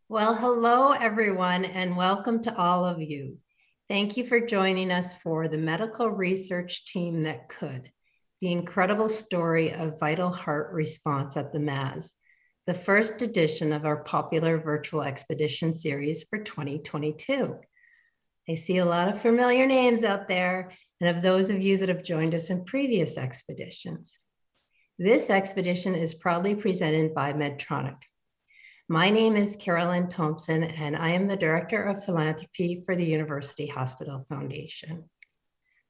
Well, hello, everyone, and welcome to all of you. Thank you for joining us for the medical research team that could, the incredible story of vital heart response at the MAZ, the first edition of our popular virtual expedition series for 2022. I see a lot of familiar names out there, and of those of you that have joined us in previous expeditions. This expedition is proudly presented by Medtronic. My name is Carolyn Thompson, and I am the Director of Philanthropy for the University Hospital Foundation.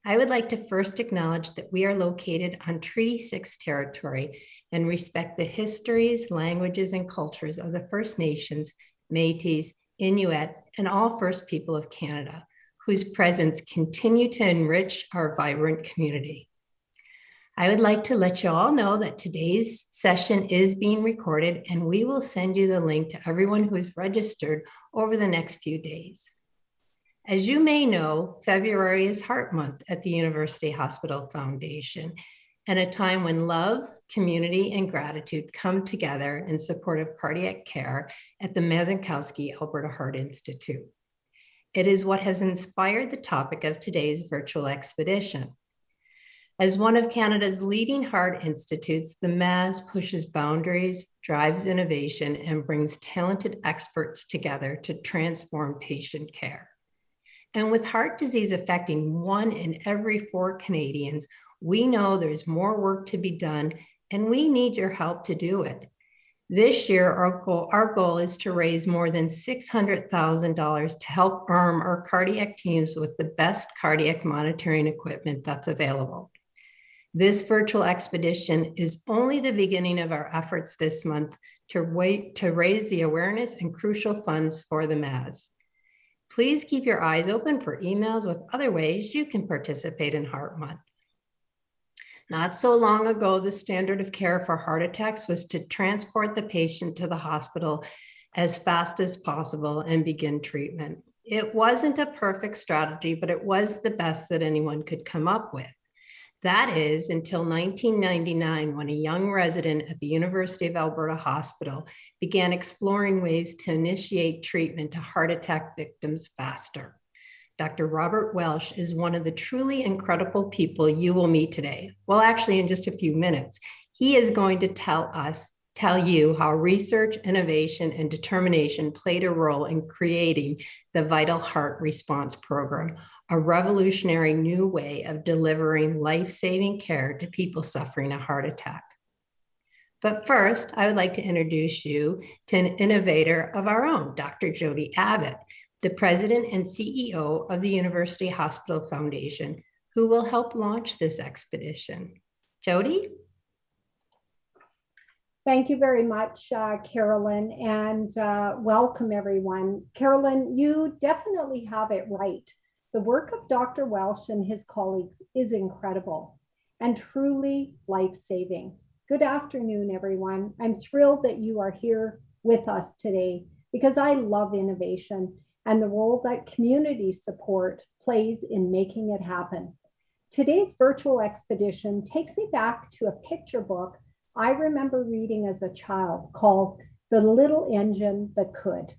I would like to first acknowledge that we are located on Treaty 6 territory and respect the histories, languages, and cultures of the First Nations, Métis, Inuit, and all First People of Canada, whose presence continue to enrich our vibrant community. I would like to let you all know that today's session is being recorded, and we will send you the link to everyone who is registered over the next few days. As you may know, February is Heart Month at the University Hospital Foundation, and a time when love, community, and gratitude come together in support of cardiac care at the Mazankowski Alberta Heart Institute. It is what has inspired the topic of today's virtual expedition. As one of Canada's leading heart institutes, the MAZ pushes boundaries, drives innovation, and brings talented experts together to transform patient care. And with heart disease affecting 1 in every 4 Canadians, we know there's more work to be done, and we need your help to do it. This year, our goal is to raise more than $600,000 to help arm our cardiac teams with the best cardiac monitoring equipment that's available. This virtual expedition is only the beginning of our efforts this month to raise the awareness and crucial funds for the MAZ. Please keep your eyes open for emails with other ways you can participate in Heart Month. Not so long ago, the standard of care for heart attacks was to transport the patient to the hospital as fast as possible and begin treatment. It wasn't a perfect strategy, but it was the best that anyone could come up with. That is until 1999, when a young resident at the University of Alberta Hospital began exploring ways to initiate treatment to heart attack victims faster. Dr. Robert Welsh is one of the truly incredible people you will meet today. Well, actually, in just a few minutes, he is going to tell you how research, innovation, and determination played a role in creating the Vital Heart Response Program, a revolutionary new way of delivering life-saving care to people suffering a heart attack. But first, I would like to introduce you to an innovator of our own, Dr. Jody Abbott, the president and CEO of the University Hospital Foundation, who will help launch this expedition. Jody? Thank you very much, Carolyn, and welcome everyone. Carolyn, you definitely have it right. The work of Dr. Welsh and his colleagues is incredible and truly life-saving. Good afternoon, everyone. I'm thrilled that you are here with us today because I love innovation and the role that community support plays in making it happen. Today's virtual expedition takes me back to a picture book I remember reading as a child called The Little Engine That Could.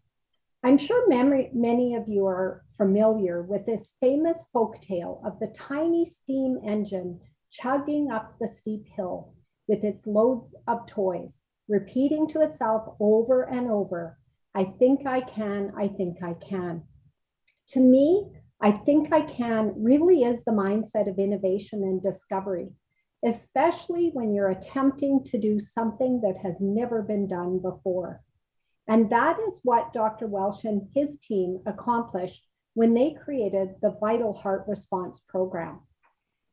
I'm sure many of you are familiar with this famous folktale of the tiny steam engine chugging up the steep hill with its load of toys, repeating to itself over and over, I think I can, I think I can. To me, I think I can really is the mindset of innovation and discovery, especially when you're attempting to do something that has never been done before. And that is what Dr. Welsh and his team accomplished when they created the Vital Heart Response Program.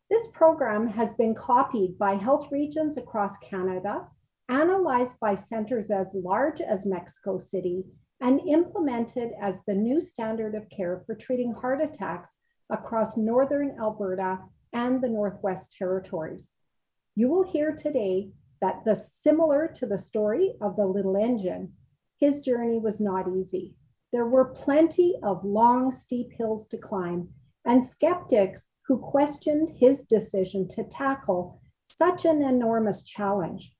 This program has been copied by health regions across Canada, analyzed by centers as large as Mexico City, and implemented as the new standard of care for treating heart attacks across Northern Alberta and the Northwest Territories. You will hear today that similar to the story of the little engine, his journey was not easy. There were plenty of long, steep hills to climb and skeptics who questioned his decision to tackle such an enormous challenge.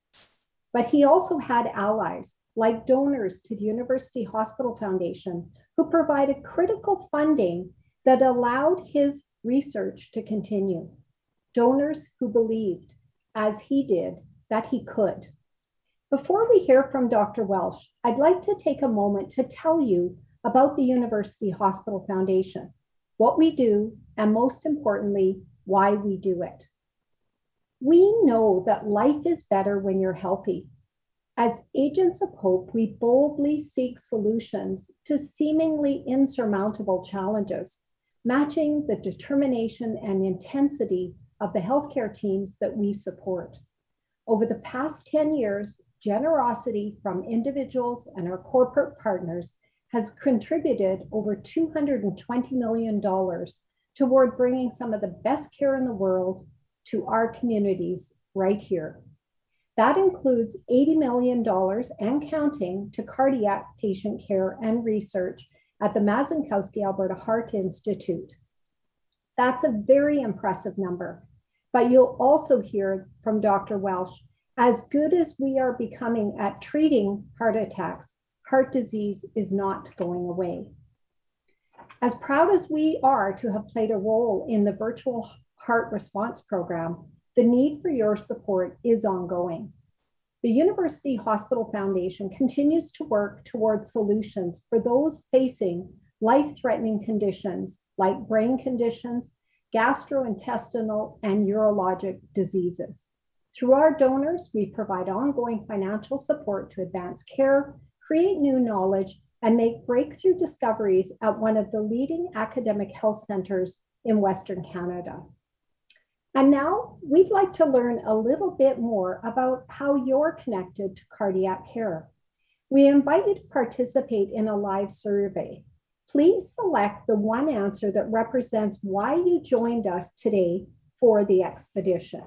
But he also had allies like donors to the University Hospital Foundation, who provided critical funding that allowed his research to continue. Donors who believed, as he did, that he could. Before we hear from Dr. Welsh, I'd like to take a moment to tell you about the University Hospital Foundation, what we do, and most importantly, why we do it. We know that life is better when you're healthy. As agents of hope, we boldly seek solutions to seemingly insurmountable challenges, matching the determination and intensity of the healthcare teams that we support. Over the past 10 years, generosity from individuals and our corporate partners has contributed over $220 million toward bringing some of the best care in the world to our communities right here. That includes $80 million and counting to cardiac patient care and research at the Mazankowski Alberta Heart Institute. That's a very impressive number, but you'll also hear from Dr. Welsh, as good as we are becoming at treating heart attacks, heart disease is not going away. As proud as we are to have played a role in the virtual heart response program, the need for your support is ongoing. The University Hospital Foundation continues to work towards solutions for those facing life-threatening conditions like brain conditions, gastrointestinal, and urologic diseases. Through our donors, we provide ongoing financial support to advance care, create new knowledge, and make breakthrough discoveries at one of the leading academic health centers in Western Canada. And now we'd like to learn a little bit more about how you're connected to cardiac care. We invite you to participate in a live survey. Please select the one answer that represents why you joined us today for the expedition.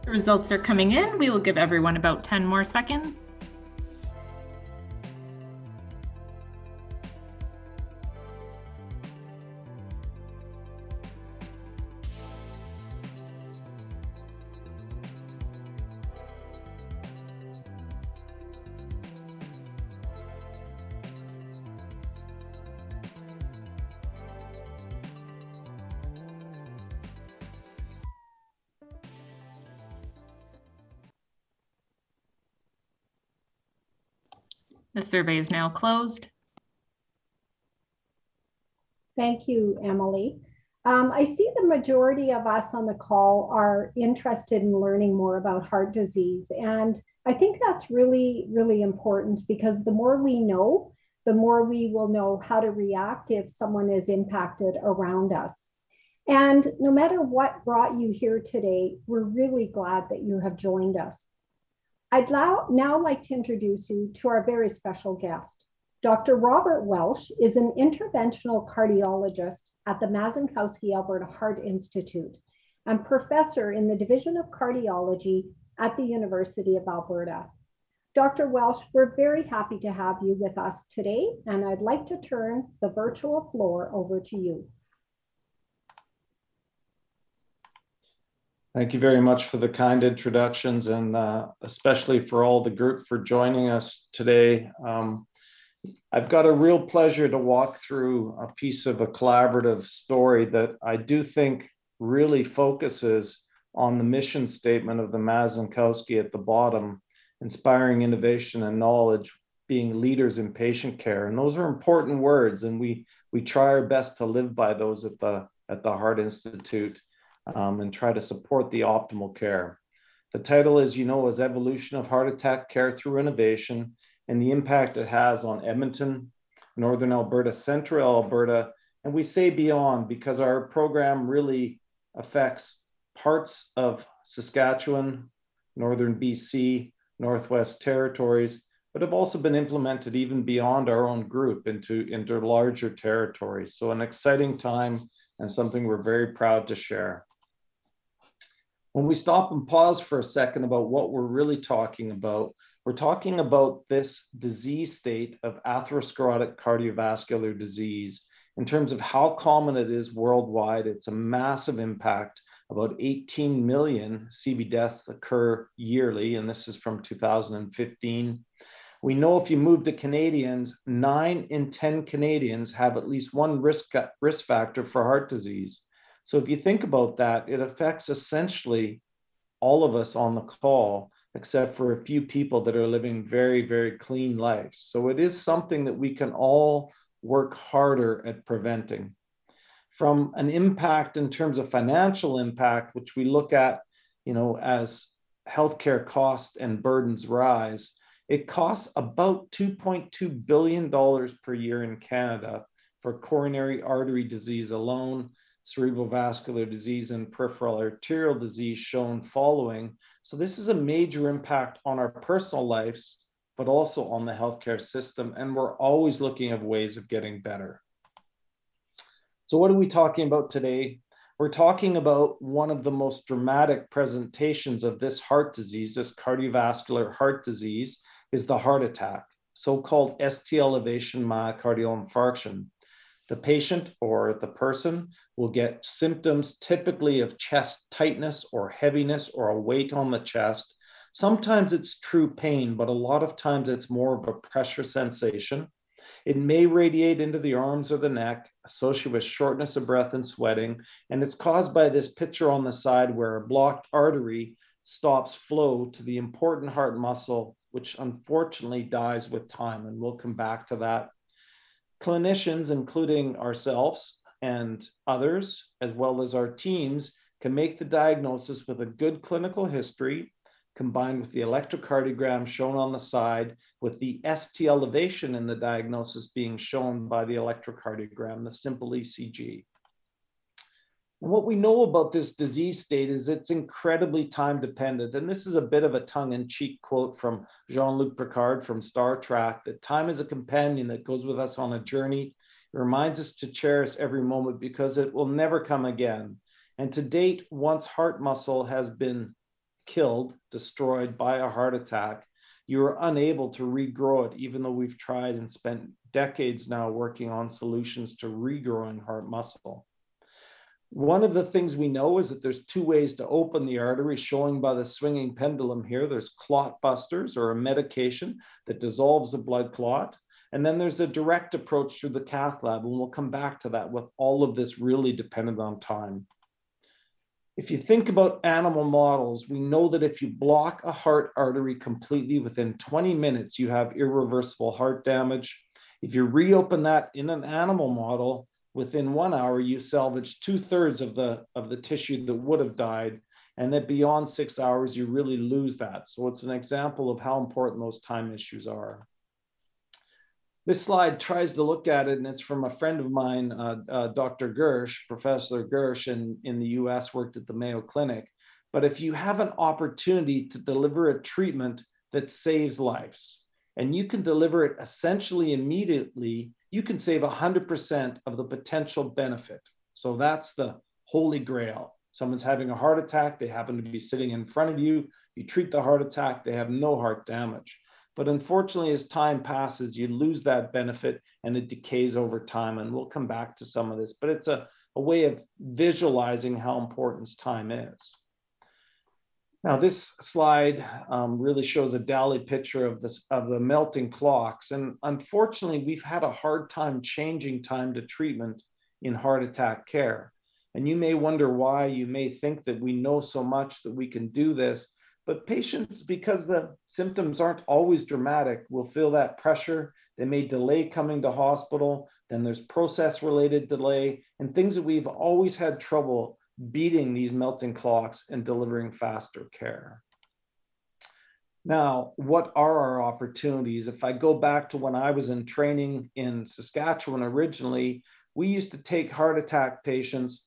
The results are coming in. We will give everyone about 10 more seconds. The survey is now closed. Thank you, Emily. I see the majority of us on the call are interested in learning more about heart disease. And I think that's really, really important because the more we know, the more we will know how to react if someone is impacted around us. And no matter what brought you here today, we're really glad that you have joined us. I'd now like to introduce you to our very special guest. Dr. Robert Welsh is an interventional cardiologist at the Mazankowski Alberta Heart Institute and professor in the Division of Cardiology at the University of Alberta. Dr. Welsh, we're very happy to have you with us today, and I'd like to turn the virtual floor over to you. Thank you very much for the kind introductions, and especially for all the group for joining us today. I've got a real pleasure to walk through a piece of a collaborative story that I do think really focuses on the mission statement of the Mazankowski at the bottom, inspiring innovation and knowledge, being leaders in patient care. And those are important words, and we try our best to live by those at the Heart Institute. And try to support the optimal care. The title, as you know, is Evolution of Heart Attack Care Through Innovation, and the impact it has on Edmonton, Northern Alberta, Central Alberta, and we say beyond because our program really affects parts of Saskatchewan, Northern BC, Northwest Territories, but have also been implemented even beyond our own group into larger territories. So an exciting time and something we're very proud to share. When we stop and pause for a second about what we're really talking about, we're talking about this disease state of atherosclerotic cardiovascular disease. In terms of how common it is worldwide, it's a massive impact. About 18 million CV deaths occur yearly, and this is from 2015. We know if you move to Canadians, 9 in 10 Canadians have at least one risk factor for heart disease. So if you think about that, it affects essentially all of us on the call, except for a few people that are living very, very clean lives. So it is something that we can all work harder at preventing. From an impact in terms of financial impact, which we look at, as healthcare costs and burdens rise, it costs about $2.2 billion per year in Canada for coronary artery disease alone, cerebral vascular disease, and peripheral arterial disease shown following. So this is a major impact on our personal lives, but also on the healthcare system. And we're always looking at ways of getting better. So what are we talking about today? We're talking about one of the most dramatic presentations of this heart disease, this cardiovascular heart disease, is the heart attack, so-called ST elevation myocardial infarction. The patient or the person will get symptoms typically of chest tightness or heaviness or a weight on the chest. Sometimes it's true pain, but a lot of times it's more of a pressure sensation. It may radiate into the arms or the neck, associated with shortness of breath and sweating, and it's caused by this picture on the side where a blocked artery stops flow to the important heart muscle, which unfortunately dies with time, and we'll come back to that. Clinicians, including ourselves and others, as well as our teams, can make the diagnosis with a good clinical history, combined with the electrocardiogram shown on the side, with the ST elevation in the diagnosis being shown by the electrocardiogram, the simple ECG. And what we know about this disease state is it's incredibly time dependent. And this is a bit of a tongue-in-cheek quote from Jean-Luc Picard from Star Trek, that time is a companion that goes with us on a journey. It reminds us to cherish every moment because it will never come again. And to date, once heart muscle has been killed, destroyed by a heart attack, you are unable to regrow it, even though we've tried and spent decades now working on solutions to regrowing heart muscle. One of the things we know is that there's 2 ways to open the artery, showing by the swinging pendulum here. There's clot busters, or a medication that dissolves the blood clot. And then there's a direct approach through the cath lab, and we'll come back to that, with all of this really dependent on time. If you think about animal models, we know that if you block a heart artery completely within 20 minutes, you have irreversible heart damage. If you reopen that in an animal model, within 1 hour, you salvage 2/3 of the tissue that would have died, and that beyond 6 hours, you really lose that. So it's an example of how important those time issues are. This slide tries to look at it, and it's from a friend of mine, Dr. Gersh, Professor Gersh in the US, worked at the Mayo Clinic. But if you have an opportunity to deliver a treatment that saves lives, and you can deliver it essentially immediately, you can save 100% of the potential benefit. So that's the holy grail. Someone's having a heart attack, they happen to be sitting in front of you, you treat the heart attack, they have no heart damage. But unfortunately, as time passes, you lose that benefit and it decays over time. And we'll come back to some of this, but it's a way of visualizing how important time is. Now, this slide really shows a Dali picture of the melting clocks. And unfortunately, we've had a hard time changing time to treatment in heart attack care. And you may wonder why. You may think that we know so much that we can do this. But patients, because the symptoms aren't always dramatic, will feel that pressure. They may delay coming to hospital. Then there's process-related delay and things that we've always had trouble beating these melting clocks and delivering faster care. Now, what are our opportunities? If I go back to when I was in training in Saskatchewan originally, we used to take heart attack patients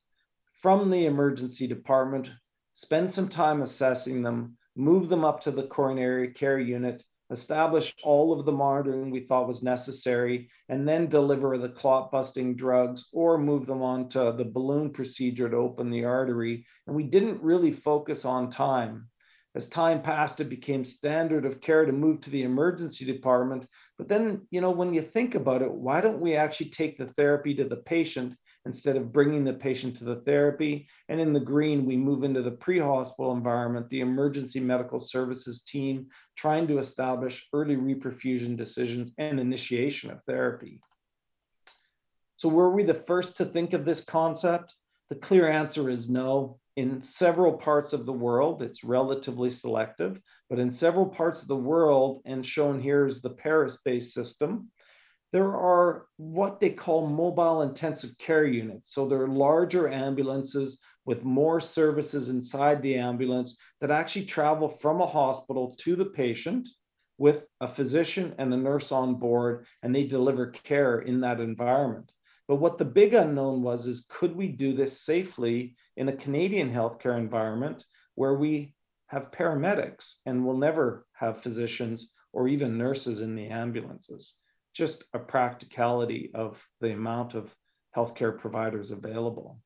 from the emergency department, spend some time assessing them, move them up to the coronary care unit, establish all of the monitoring we thought was necessary, and then deliver the clot busting drugs or move them on to the balloon procedure to open the artery. And we didn't really focus on time. As time passed, it became standard of care to move to the emergency department. But then, when you think about it, why don't we actually take the therapy to the patient instead of bringing the patient to the therapy? And in the green, we move into the pre-hospital environment, the emergency medical services team, trying to establish early reperfusion decisions and initiation of therapy. So were we the first to think of this concept? The clear answer is no. In several parts of the world, it's relatively selective, but in several parts of the world, and shown here is the Paris-based system, there are what they call mobile intensive care units. So they're larger ambulances with more services inside the ambulance that actually travel from a hospital to the patient with a physician and a nurse on board, and they deliver care in that environment. But what the big unknown was is, could we do this safely in a Canadian healthcare environment where we have paramedics and will never have physicians or even nurses in the ambulances? Just a practicality of the amount of healthcare providers available.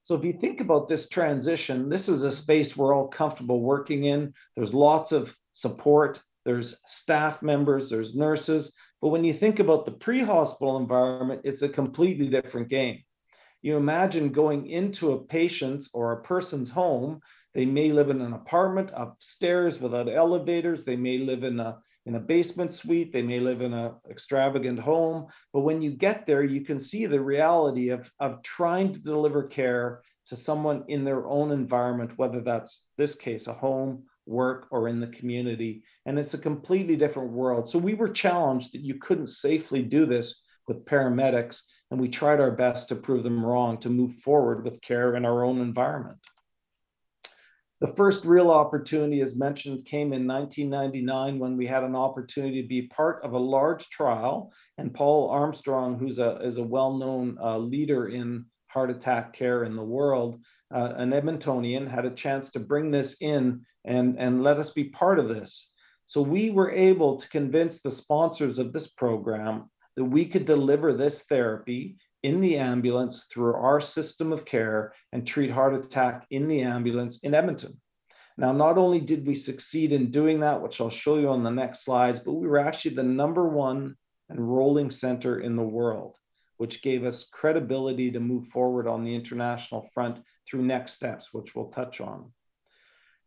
So if you think about this transition, this is a space we're all comfortable working in. There's lots of support, there's staff members, there's nurses. But when you think about the pre-hospital environment, it's a completely different game. You imagine going into a patient's or a person's home. They may live in an apartment upstairs without elevators. They may live in a basement suite. They may live in an extravagant home. But when you get there, you can see the reality of trying to deliver care to someone in their own environment, whether that's, this case, a home, work, or in the community. And it's a completely different world. So we were challenged that you couldn't safely do this with paramedics, and we tried our best to prove them wrong, to move forward with care in our own environment. The first real opportunity, as mentioned, came in 1999 when we had an opportunity to be part of a large trial, and Paul Armstrong, who's is a well-known leader in heart attack care in the world, an Edmontonian, had a chance to bring this in and let us be part of this. So we were able to convince the sponsors of this program that we could deliver this therapy in the ambulance through our system of care and treat heart attack in the ambulance in Edmonton. Now, not only did we succeed in doing that, which I'll show you on the next slides, but we were actually the #1 enrolling center in the world, which gave us credibility to move forward on the international front through next steps, which we'll touch on.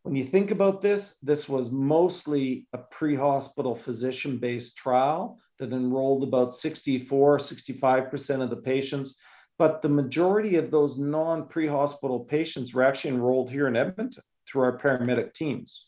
When you think about this, this was mostly a pre-hospital physician-based trial that enrolled about 65% of the patients, but the majority of those non-pre-hospital patients were actually enrolled here in Edmonton through our paramedic teams.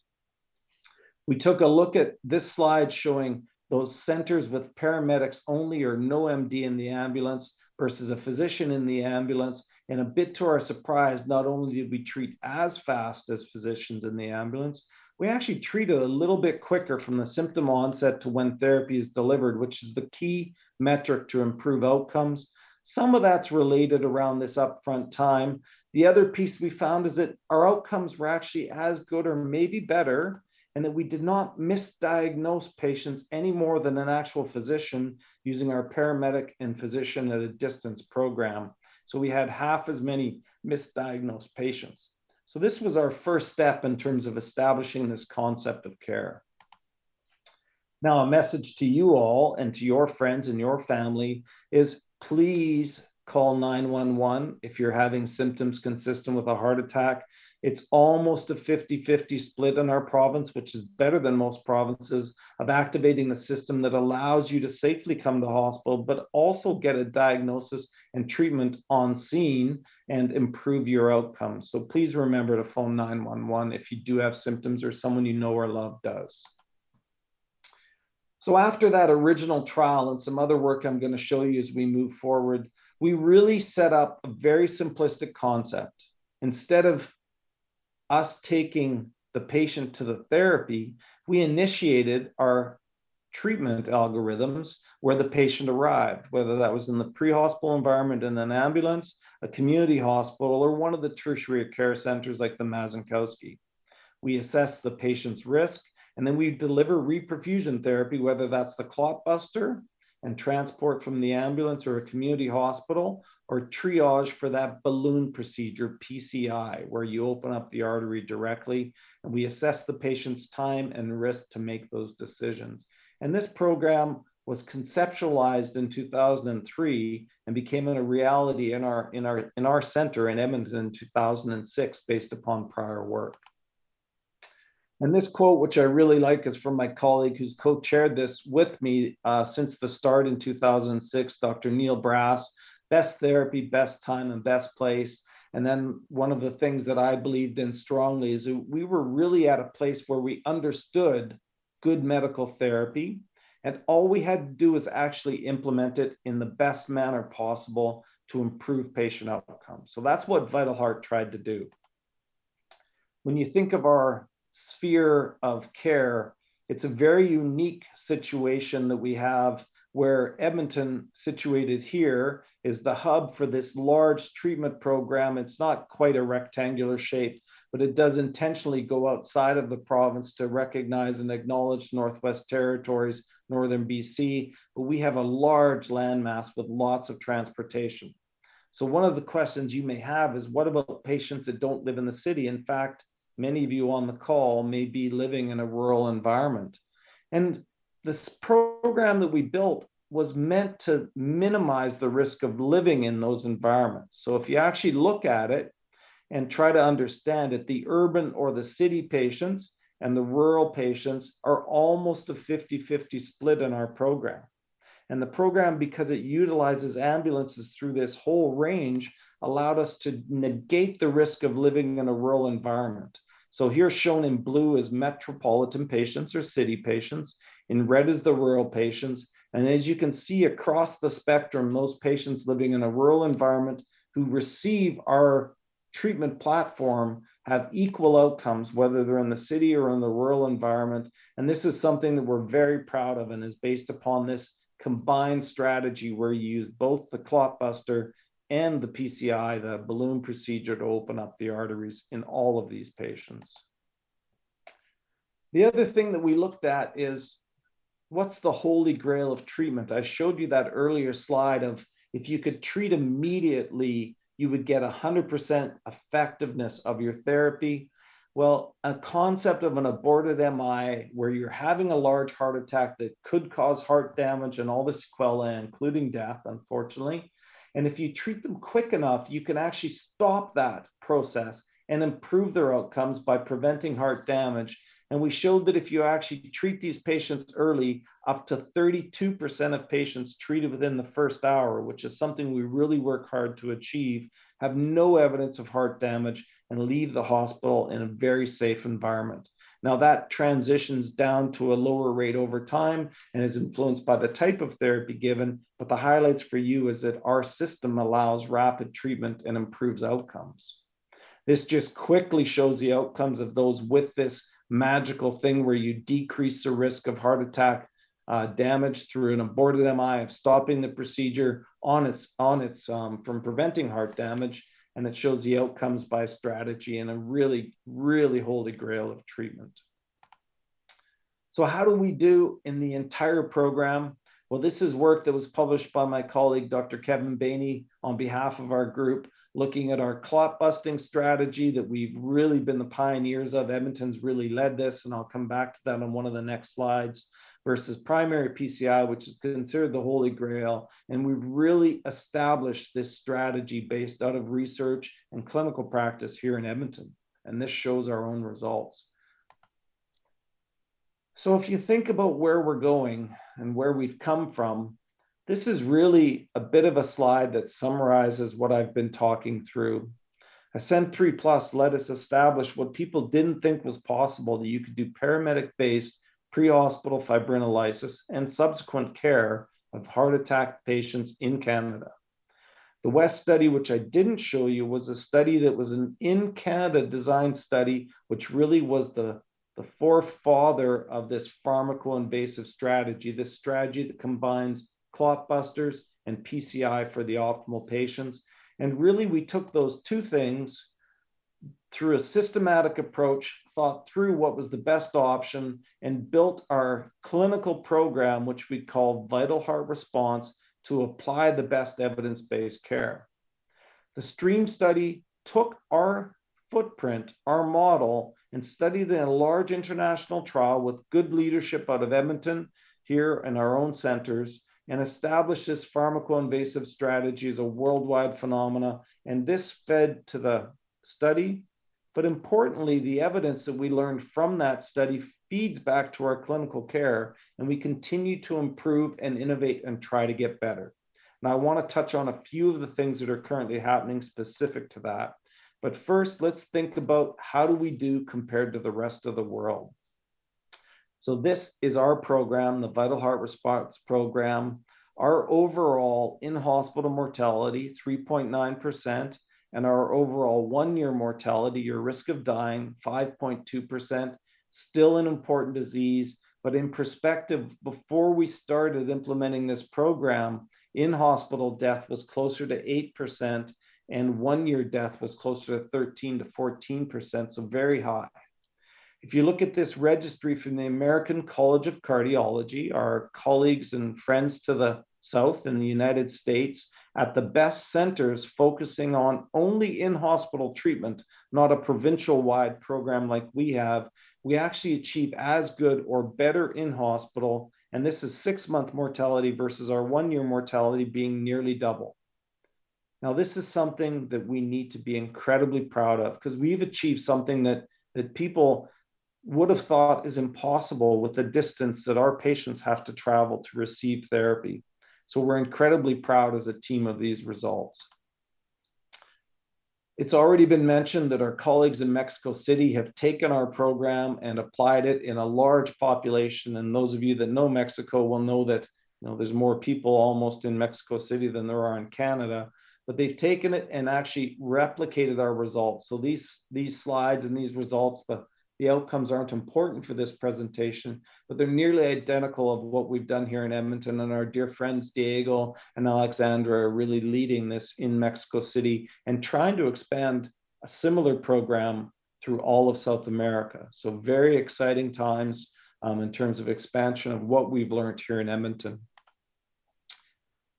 We took a look at this slide showing those centers with paramedics only or no MD in the ambulance versus a physician in the ambulance. And a bit to our surprise, not only did we treat as fast as physicians in the ambulance, we actually treated a little bit quicker from the symptom onset to when therapy is delivered, which is the key metric to improve outcomes. Some of that's related around this upfront time. The other piece we found is that our outcomes were actually as good or maybe better, and that we did not misdiagnose patients any more than an actual physician using our paramedic and physician at a distance program. So we had half as many misdiagnosed patients. So this was our first step in terms of establishing this concept of care. Now, a message to you all and to your friends and your family is, please call 911 if you're having symptoms consistent with a heart attack. It's almost a 50-50 split in our province, which is better than most provinces, of activating the system that allows you to safely come to hospital, but also get a diagnosis and treatment on scene and improve your outcomes. So please remember to phone 911 if you do have symptoms or someone you know or love does. So after that original trial and some other work I'm going to show you as we move forward, we really set up a very simplistic concept. Instead of us taking the patient to the therapy, we initiated our treatment algorithms where the patient arrived, whether that was in the pre-hospital environment in an ambulance, a community hospital, or one of the tertiary care centers like the Mazankowski. We assessed the patient's risk, And then we deliver reperfusion therapy, whether that's the clot buster and transport from the ambulance or a community hospital, or triage for that balloon procedure, PCI, where you open up the artery directly, and we assess the patient's time and risk to make those decisions. And this program was conceptualized in 2003 and became a reality in our center in Edmonton in 2006, based upon prior work. And this quote, which I really like, is from my colleague who's co-chaired this with me since the start in 2006, Dr. Neil Brass: best therapy, best time, and best place. And then one of the things that I believed in strongly is that we were really at a place where we understood good medical therapy, and all we had to do was actually implement it in the best manner possible to improve patient outcomes. So that's what Vital Heart tried to do. When you think of our sphere of care, it's a very unique situation that we have, where Edmonton, situated here, is the hub for this large treatment program. It's not quite a rectangular shape, but it does intentionally go outside of the province to recognize and acknowledge Northwest Territories, Northern BC, but we have a large landmass with lots of transportation. So one of the questions you may have is, what about patients that don't live in the city? In fact, many of you on the call may be living in a rural environment. And this program that we built was meant to minimize the risk of living in those environments. So if you actually look at it and try to understand it, the urban or the city patients and the rural patients are almost a 50-50 split in our program. And the program, because it utilizes ambulances through this whole range, allowed us to negate the risk of living in a rural environment. So here shown in blue is metropolitan patients or city patients. In red is the rural patients. And as you can see across the spectrum, those patients living in a rural environment who receive our treatment platform have equal outcomes, whether they're in the city or in the rural environment. And this is something that we're very proud of, and is based upon this combined strategy where you use both the clot buster and the PCI, the balloon procedure, to open up the arteries in all of these patients. The other thing that we looked at is, what's the holy grail of treatment? I showed you that earlier slide of, if you could treat immediately, you would get 100% effectiveness of your therapy. Well, a concept of an aborted MI, where you're having a large heart attack that could cause heart damage and all the sequelae, including death, unfortunately. And if you treat them quick enough, you can actually stop that process and improve their outcomes by preventing heart damage. And we showed that if you actually treat these patients early, up to 32% of patients treated within the first hour, which is something we really work hard to achieve, have no evidence of heart damage and leave the hospital in a very safe environment. Now that transitions down to a lower rate over time and is influenced by the type of therapy given, but the highlights for you is that our system allows rapid treatment and improves outcomes. This just quickly shows the outcomes of those with this magical thing where you decrease the risk of heart attack damage through an aborted MI, of stopping the procedure from preventing heart damage. And it shows the outcomes by strategy and a really, really holy grail of treatment. So how do we do in the entire program? Well, this is work that was published by my colleague, Dr. Kevin Bainey, on behalf of our group, looking at our clot busting strategy that we've really been the pioneers of. Edmonton's really led this, and I'll come back to that on one of the next slides, versus primary PCI, which is considered the holy grail. And we've really established this strategy based out of research and clinical practice here in Edmonton. And this shows our own results. So if you think about where we're going and where we've come from, this is really a bit of a slide that summarizes what I've been talking through. Ascent 3+ let us establish what people didn't think was possible, that you could do paramedic-based pre-hospital fibrinolysis and subsequent care of heart attack patients in Canada. The West study, which I didn't show you, was a study that was an in-Canada design study, which really was the forefather of this pharmacoinvasive strategy, this strategy that combines clot busters and PCI for the optimal patients. And really, we took those two things, through a systematic approach, thought through what was the best option and built our clinical program, which we call Vital Heart Response, to apply the best evidence-based care. The STREAM study took our footprint, our model, and studied in a large international trial with good leadership out of Edmonton here in our own centers, and established this pharmacoinvasive strategy as a worldwide phenomena. And this fed to the study. But importantly, the evidence that we learned from that study feeds back to our clinical care, and we continue to improve and innovate and try to get better. Now, I want to touch on a few of the things that are currently happening specific to that. But first, let's think about how do we do compared to the rest of the world. So this is our program, the Vital Heart Response Program. Our overall in-hospital mortality, 3.9%, and our overall one-year mortality, your risk of dying, 5.2%, still an important disease. But in perspective, before we started implementing this program, in-hospital death was closer to 8%, and one-year death was closer to 13 to 14%, so very high. If you look at this registry from the American College of Cardiology, our colleagues and friends to the south in the United States, at the best centers focusing on only in-hospital treatment, not a provincial-wide program like we have, we actually achieve as good or better in-hospital, and this is 6-month mortality versus our one-year mortality being nearly double. Now, this is something that we need to be incredibly proud of, because we've achieved something that people would have thought is impossible with the distance that our patients have to travel to receive therapy. So we're incredibly proud as a team of these results. It's already been mentioned that our colleagues in Mexico City have taken our program and applied it in a large population. And those of you that know Mexico will know that there's more people almost in Mexico City than there are in Canada. But they've taken it and actually replicated our results. So these slides and these results, the outcomes aren't important for this presentation, but they're nearly identical of what we've done here in Edmonton, and our dear friends Diego and Alexandra are really leading this in Mexico City and trying to expand a similar program through all of South America. So very exciting times in terms of expansion of what we've learned here in Edmonton.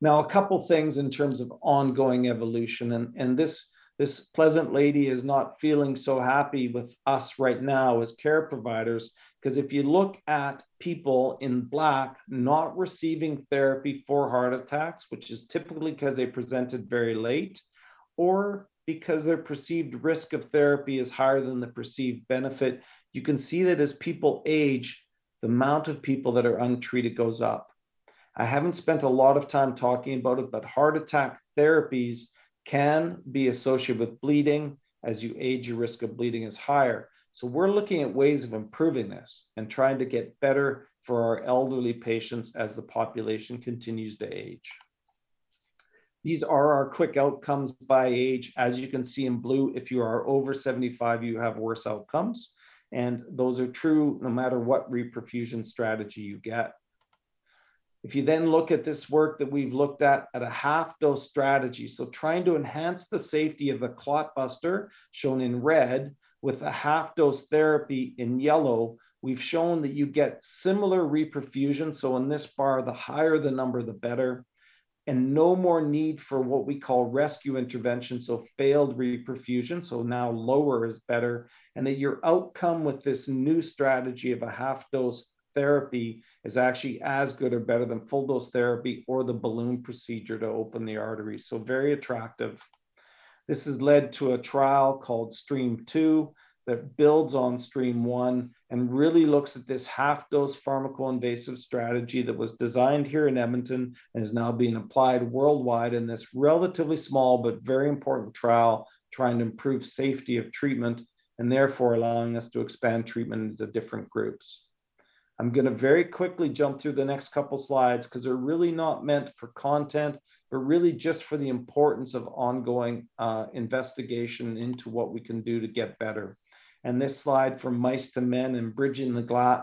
Now, a couple things in terms of ongoing evolution, and this pleasant lady is not feeling so happy with us right now as care providers, because if you look at people in black not receiving therapy for heart attacks, which is typically because they presented very late, or because their perceived risk of therapy is higher than the perceived benefit, you can see that as people age, the amount of people that are untreated goes up. I haven't spent a lot of time talking about it, but heart attack therapies can be associated with bleeding. As you age, your risk of bleeding is higher. So we're looking at ways of improving this and trying to get better for our elderly patients as the population continues to age. These are our quick outcomes by age. As you can see in blue, if you are over 75, you have worse outcomes. And those are true no matter what reperfusion strategy you get. If you then look at this work that we've looked at a half dose strategy, so trying to enhance the safety of the clot buster, shown in red, with a half dose therapy in yellow, we've shown that you get similar reperfusion. So in this bar, the higher the number, the better, and no more need for what we call rescue intervention, so failed reperfusion. So now lower is better, and that your outcome with this new strategy of a half dose therapy is actually as good or better than full dose therapy or the balloon procedure to open the artery. So very attractive. This has led to a trial called STREAM 2 that builds on STREAM 1 and really looks at this half dose pharmacoinvasive strategy that was designed here in Edmonton and is now being applied worldwide in this relatively small but very important trial, trying to improve safety of treatment and therefore allowing us to expand treatment into different groups. I'm going to very quickly jump through the next couple slides because they're really not meant for content, but really just for the importance of ongoing investigation into what we can do to get better. And this slide, From Mice to Men and Bridging the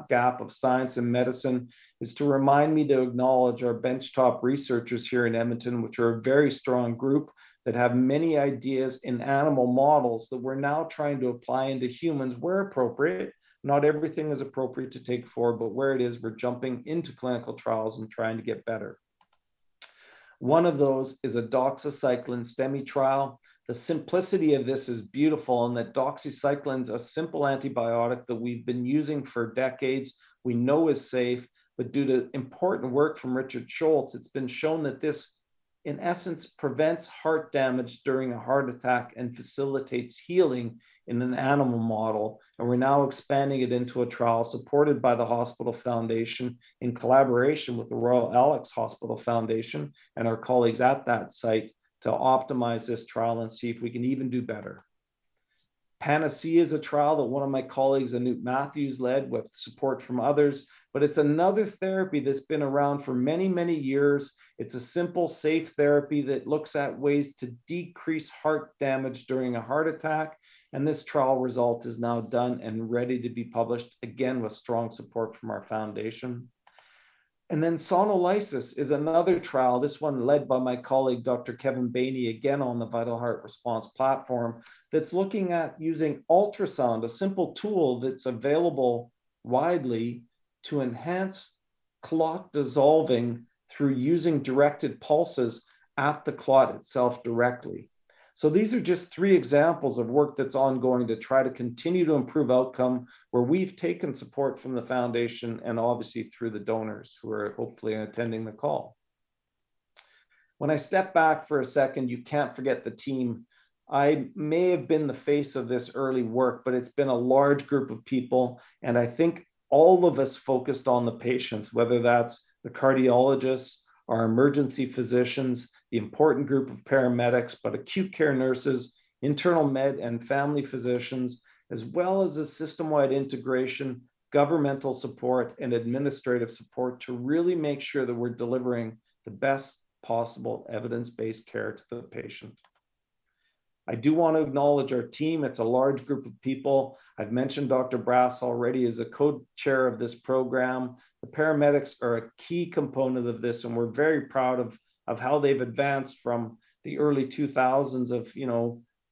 Gap of Science and Medicine, is to remind me to acknowledge our benchtop researchers here in Edmonton, which are a very strong group that have many ideas in animal models that we're now trying to apply into humans where appropriate. Not everything is appropriate to take forward, but where it is, we're jumping into clinical trials and trying to get better. One of those is a doxycycline STEMI trial. The simplicity of this is beautiful, in that doxycycline is a simple antibiotic that we've been using for decades. We know is safe, but due to important work from Richard Schultz, it's been shown that this, in essence, prevents heart damage during a heart attack and facilitates healing in an animal model. And we're now expanding it into a trial supported by the Hospital Foundation in collaboration with the Royal Alex Hospital Foundation and our colleagues at that site to optimize this trial and see if we can even do better. Panacea is a trial that one of my colleagues, Anoop Matthews, led with support from others, but it's another therapy that's been around for many, many years. It's a simple, safe therapy that looks at ways to decrease heart damage during a heart attack. And this trial result is now done and ready to be published, again, with strong support from our foundation. And then sonolysis is another trial, this one led by my colleague, Dr. Kevin Bainey, again on the Vital Heart Response platform, that's looking at using ultrasound, a simple tool that's available widely to enhance clot dissolving through using directed pulses at the clot itself directly. So these are just 3 examples of work that's ongoing to try to continue to improve outcome, where we've taken support from the foundation and obviously through the donors who are hopefully attending the call. When I step back for a second, you can't forget the team. I may have been the face of this early work, but it's been a large group of people. And I think all of us focused on the patients, whether that's the cardiologists, our emergency physicians, the important group of paramedics, but acute care nurses, internal med and family physicians, as well as a system-wide integration, governmental support, and administrative support to really make sure that we're delivering the best possible evidence-based care to the patient. I do want to acknowledge our team. It's a large group of people. I've mentioned Dr. Brass already as a co-chair of this program. The paramedics are a key component of this, and we're very proud of how they've advanced from the early 2000s of,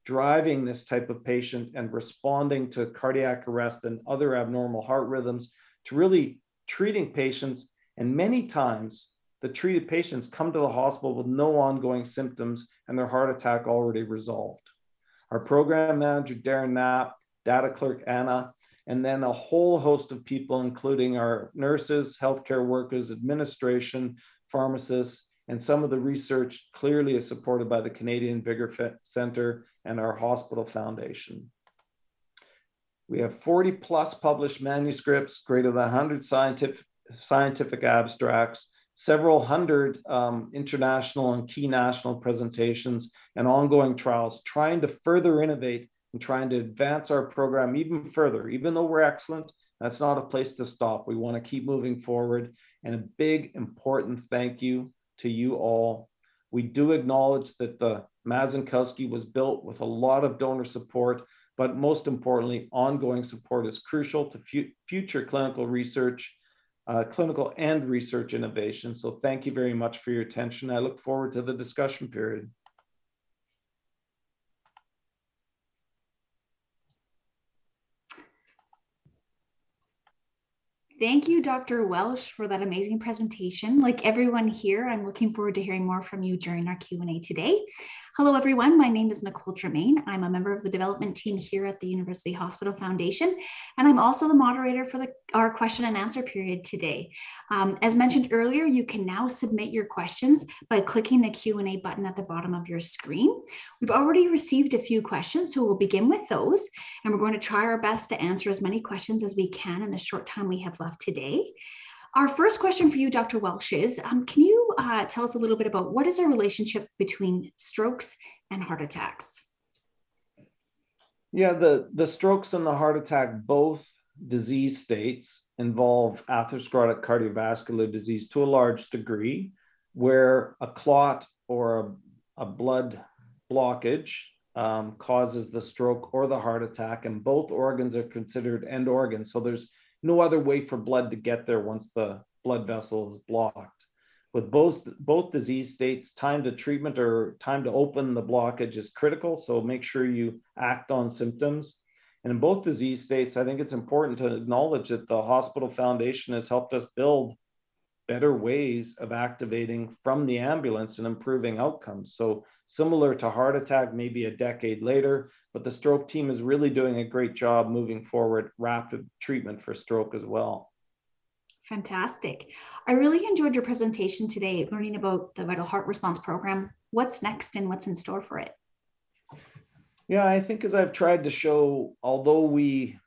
driving this type of patient and responding to cardiac arrest and other abnormal heart rhythms to really treating patients. And many times the treated patients come to the hospital with no ongoing symptoms and their heart attack already resolved. Our program manager, Darren Knapp, data clerk, Anna, and then a whole host of people, including our nurses, healthcare workers, administration, pharmacists, and some of the research clearly is supported by the Canadian Vigor Center and our hospital foundation. We have 40 plus published manuscripts, greater than 100 scientific abstracts, several hundred international and key national presentations, and ongoing trials trying to further innovate and trying to advance our program even further. Even though we're excellent, that's not a place to stop. We want to keep moving forward. And a big, important thank you to you all. We do acknowledge that the Mazankowski was built with a lot of donor support, but most importantly, ongoing support is crucial to future clinical research, clinical and research innovation. So thank you very much for your attention. I look forward to the discussion period. Thank you, Dr. Welsh, for that amazing presentation. Like everyone here, I'm looking forward to hearing more from you during our Q&A today. Hello, everyone. My name is Nicole Tremaine. I'm a member of the development team here at the University Hospital Foundation, and I'm also the moderator for our question and answer period today. As mentioned earlier, you can now submit your questions by clicking the Q&A button at the bottom of your screen. We've already received a few questions, so we'll begin with those, and we're going to try our best to answer as many questions as we can in the short time we have left today. Our first question for you, Dr. Welsh, is can you tell us a little bit about what is the relationship between strokes and heart attacks? Yeah, the strokes and the heart attack, both disease states, involve atherosclerotic cardiovascular disease to a large degree, where a clot or a blood blockage causes the stroke or the heart attack, and both organs are considered end organs. So there's no other way for blood to get there once the blood vessel is blocked. With both disease states, time to treatment or time to open the blockage is critical. So make sure you act on symptoms. And in both disease states, I think it's important to acknowledge that the hospital foundation has helped us build better ways of activating from the ambulance and improving outcomes. So similar to heart attack, maybe a decade later, but the stroke team is really doing a great job moving forward rapid treatment for stroke as well. Fantastic. I really enjoyed your presentation today, learning about the Vital Heart Response Program. What's next and what's in store for it? Yeah, I think as I've tried to show, although we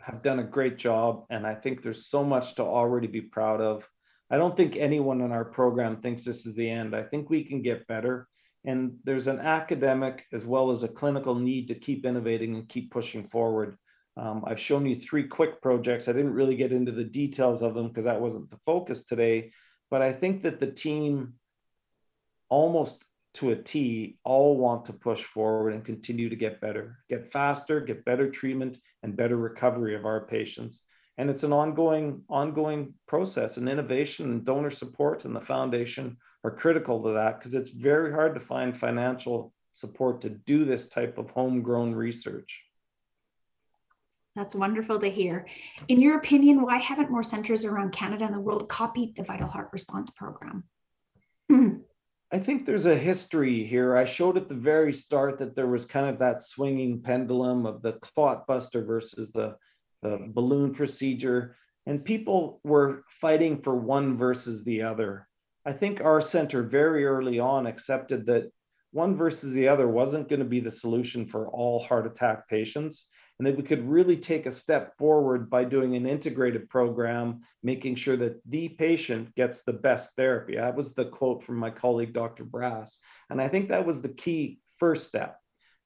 have done a great job, and I think there's so much to already be proud of, I don't think anyone in our program thinks this is the end. I think we can get better. And there's an academic as well as a clinical need to keep innovating and keep pushing forward. I've shown you 3 quick projects. I didn't really get into the details of them because that wasn't the focus today, but I think that the team almost to a T all want to push forward and continue to get better, get faster, get better treatment and better recovery of our patients. And it's an ongoing process, and innovation and donor support and the foundation are critical to that because it's very hard to find financial support to do this type of homegrown research. That's wonderful to hear. In your opinion, why haven't more centers around Canada and the world copied the Vital Heart Response Program? I think there's a history here. I showed at the very start that there was kind of that swinging pendulum of the clot buster versus the balloon procedure, and people were fighting for one versus the other. I think our center very early on accepted that one versus the other wasn't going to be the solution for all heart attack patients, and that we could really take a step forward by doing an integrated program, making sure that the patient gets the best therapy. That was the quote from my colleague, Dr. Brass. And I think that was the key first step.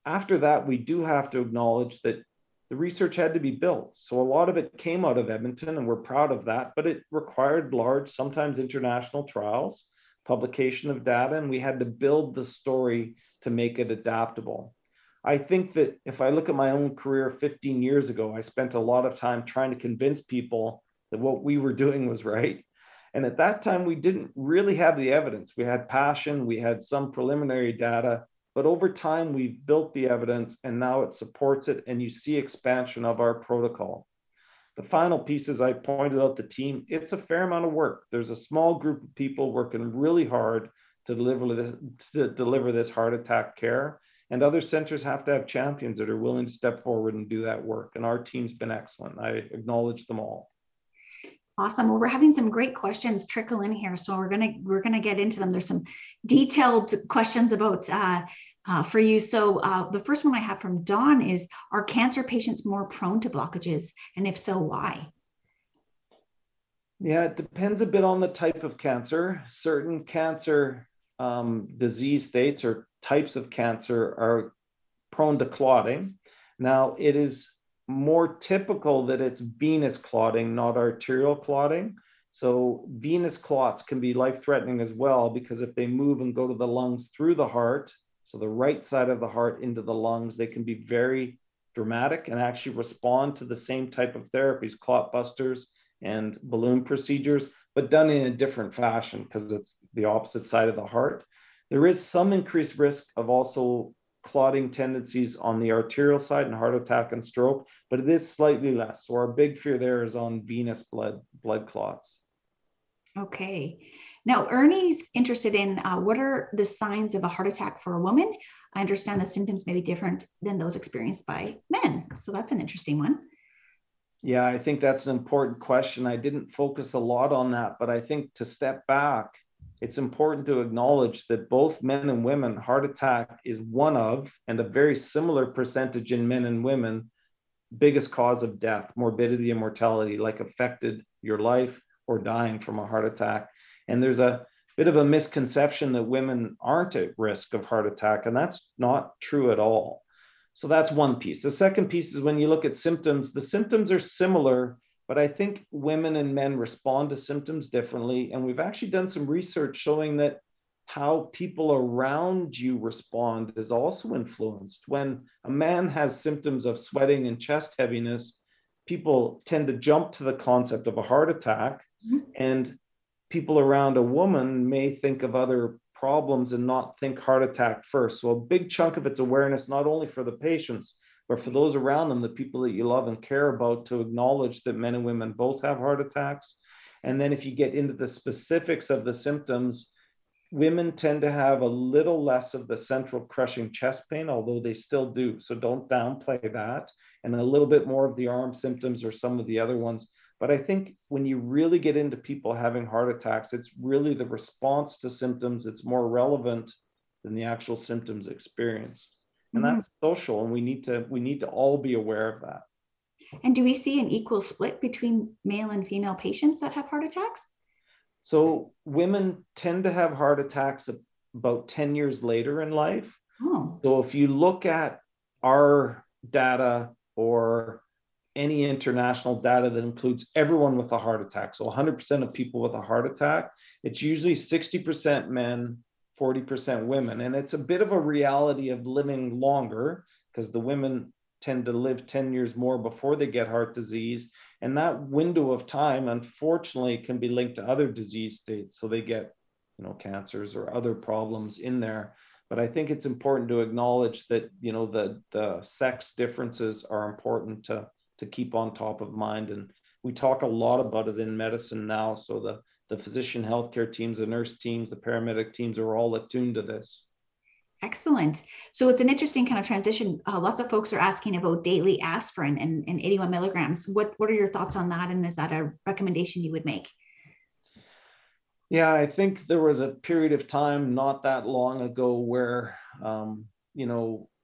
After that, we do have to acknowledge that the research had to be built. So a lot of it came out of Edmonton, and we're proud of that, but it required large, sometimes international trials, publication of data, and we had to build the story to make it adaptable. I think that if I look at my own career 15 years ago, I spent a lot of time trying to convince people that what we were doing was right. And at that time, we didn't really have the evidence. We had passion, we had some preliminary data, but over time, we've built the evidence and now it supports it, and you see expansion of our protocol. The final piece is I pointed out the team, it's a fair amount of work. There's a small group of people working really hard to deliver this heart attack care. And other centers have to have champions that are willing to step forward and do that work. And our team's been excellent. I acknowledge them all. Awesome. Well, we're having some great questions trickle in here, so we're gonna get into them. There's some detailed questions about for you. So the first one I have from Dawn is: are cancer patients more prone to blockages, and if so, why? Yeah, it depends a bit on the type of cancer. Certain cancer disease states or types of cancer are prone to clotting. Now, it is more typical that it's venous clotting, not arterial clotting. So venous clots can be life-threatening as well, because if they move and go to the lungs through the heart, so the right side of the heart into the lungs, they can be very dramatic and actually respond to the same type of therapies, clot busters and balloon procedures, but done in a different fashion because it's the opposite side of the heart. There is some increased risk of also clotting tendencies on the arterial side in heart attack and stroke, but it is slightly less. So our big fear there is on venous blood clots. Okay. Now, Ernie's interested in what are the signs of a heart attack for a woman? I understand the symptoms may be different than those experienced by men. So that's an interesting one. Yeah, I think that's an important question. I didn't focus a lot on that, but I think to step back, it's important to acknowledge that both men and women, heart attack is one of, and a very similar percentage in men and women, biggest cause of death, morbidity and mortality, like affected your life or dying from a heart attack. And there's a bit of a misconception that women aren't at risk of heart attack, and that's not true at all. So that's one piece. The second piece is when you look at symptoms, the symptoms are similar, but I think women and men respond to symptoms differently. And we've actually done some research showing that how people around you respond is also influenced. When a man has symptoms of sweating and chest heaviness, people tend to jump to the concept of a heart attack. And people around a woman may think of other problems and not think heart attack first. So a big chunk of it's awareness, not only for the patients, but for those around them, the people that you love and care about, to acknowledge that men and women both have heart attacks. And then if you get into the specifics of the symptoms, women tend to have a little less of the central crushing chest pain, although they still do. So don't downplay that. And a little bit more of the arm symptoms or some of the other ones. But I think when you really get into people having heart attacks, it's really the response to symptoms that's more relevant than the actual symptoms experienced. And that's social, and we need to all be aware of that. And do we see an equal split between male and female patients that have heart attacks? So women tend to have heart attacks about 10 years later in life. Oh. So if you look at our data or any international data that includes everyone with a heart attack, so 100% of people with a heart attack, it's usually 60% men, 40% women. And it's a bit of a reality of living longer, because the women tend to live 10 years more before they get heart disease. And that window of time, unfortunately, can be linked to other disease states. So they get, cancers or other problems in there. But I think it's important to acknowledge that, the sex differences are important to keep on top of mind. And we talk a lot about it in medicine now. So the physician healthcare teams, the nurse teams, the paramedic teams are all attuned to this. Excellent. So it's an interesting kind of transition. Lots of folks are asking about daily aspirin and 81 milligrams. What are your thoughts on that? And is that a recommendation you would make? Yeah, I think there was a period of time not that long ago where,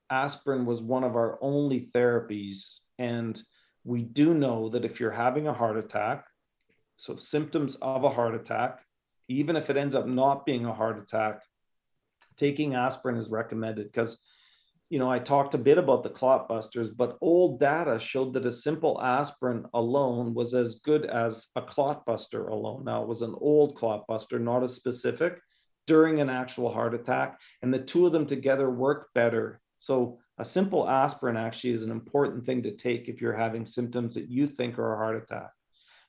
aspirin was one of our only therapies. And we do know that if you're having a heart attack, so symptoms of a heart attack, even if it ends up not being a heart attack, taking aspirin is recommended. Because, I talked a bit about the clot busters, but old data showed that a simple aspirin alone was as good as a clot buster alone. Now, it was an old clot buster, not as specific, during an actual heart attack. And the two of them together work better. So a simple aspirin actually is an important thing to take if you're having symptoms that you think are a heart attack.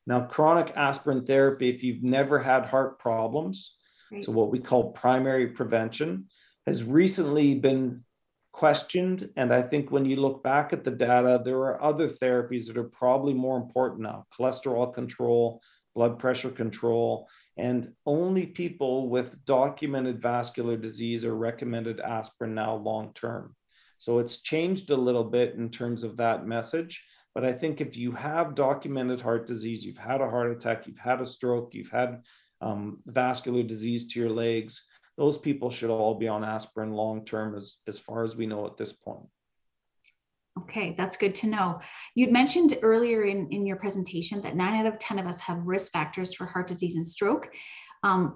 Now, chronic aspirin therapy, if you've never had heart problems, right, so what we call primary prevention, has recently been questioned. And I think when you look back at the data, there are other therapies that are probably more important now: cholesterol control, blood pressure control, and only people with documented vascular disease are recommended aspirin now long-term. So it's changed a little bit in terms of that message. But I think if you have documented heart disease, you've had a heart attack, you've had a stroke, you've had vascular disease to your legs, those people should all be on aspirin long-term as far as we know at this point. Okay, that's good to know. You'd mentioned earlier in your presentation that 9 out of 10 of us have risk factors for heart disease and stroke.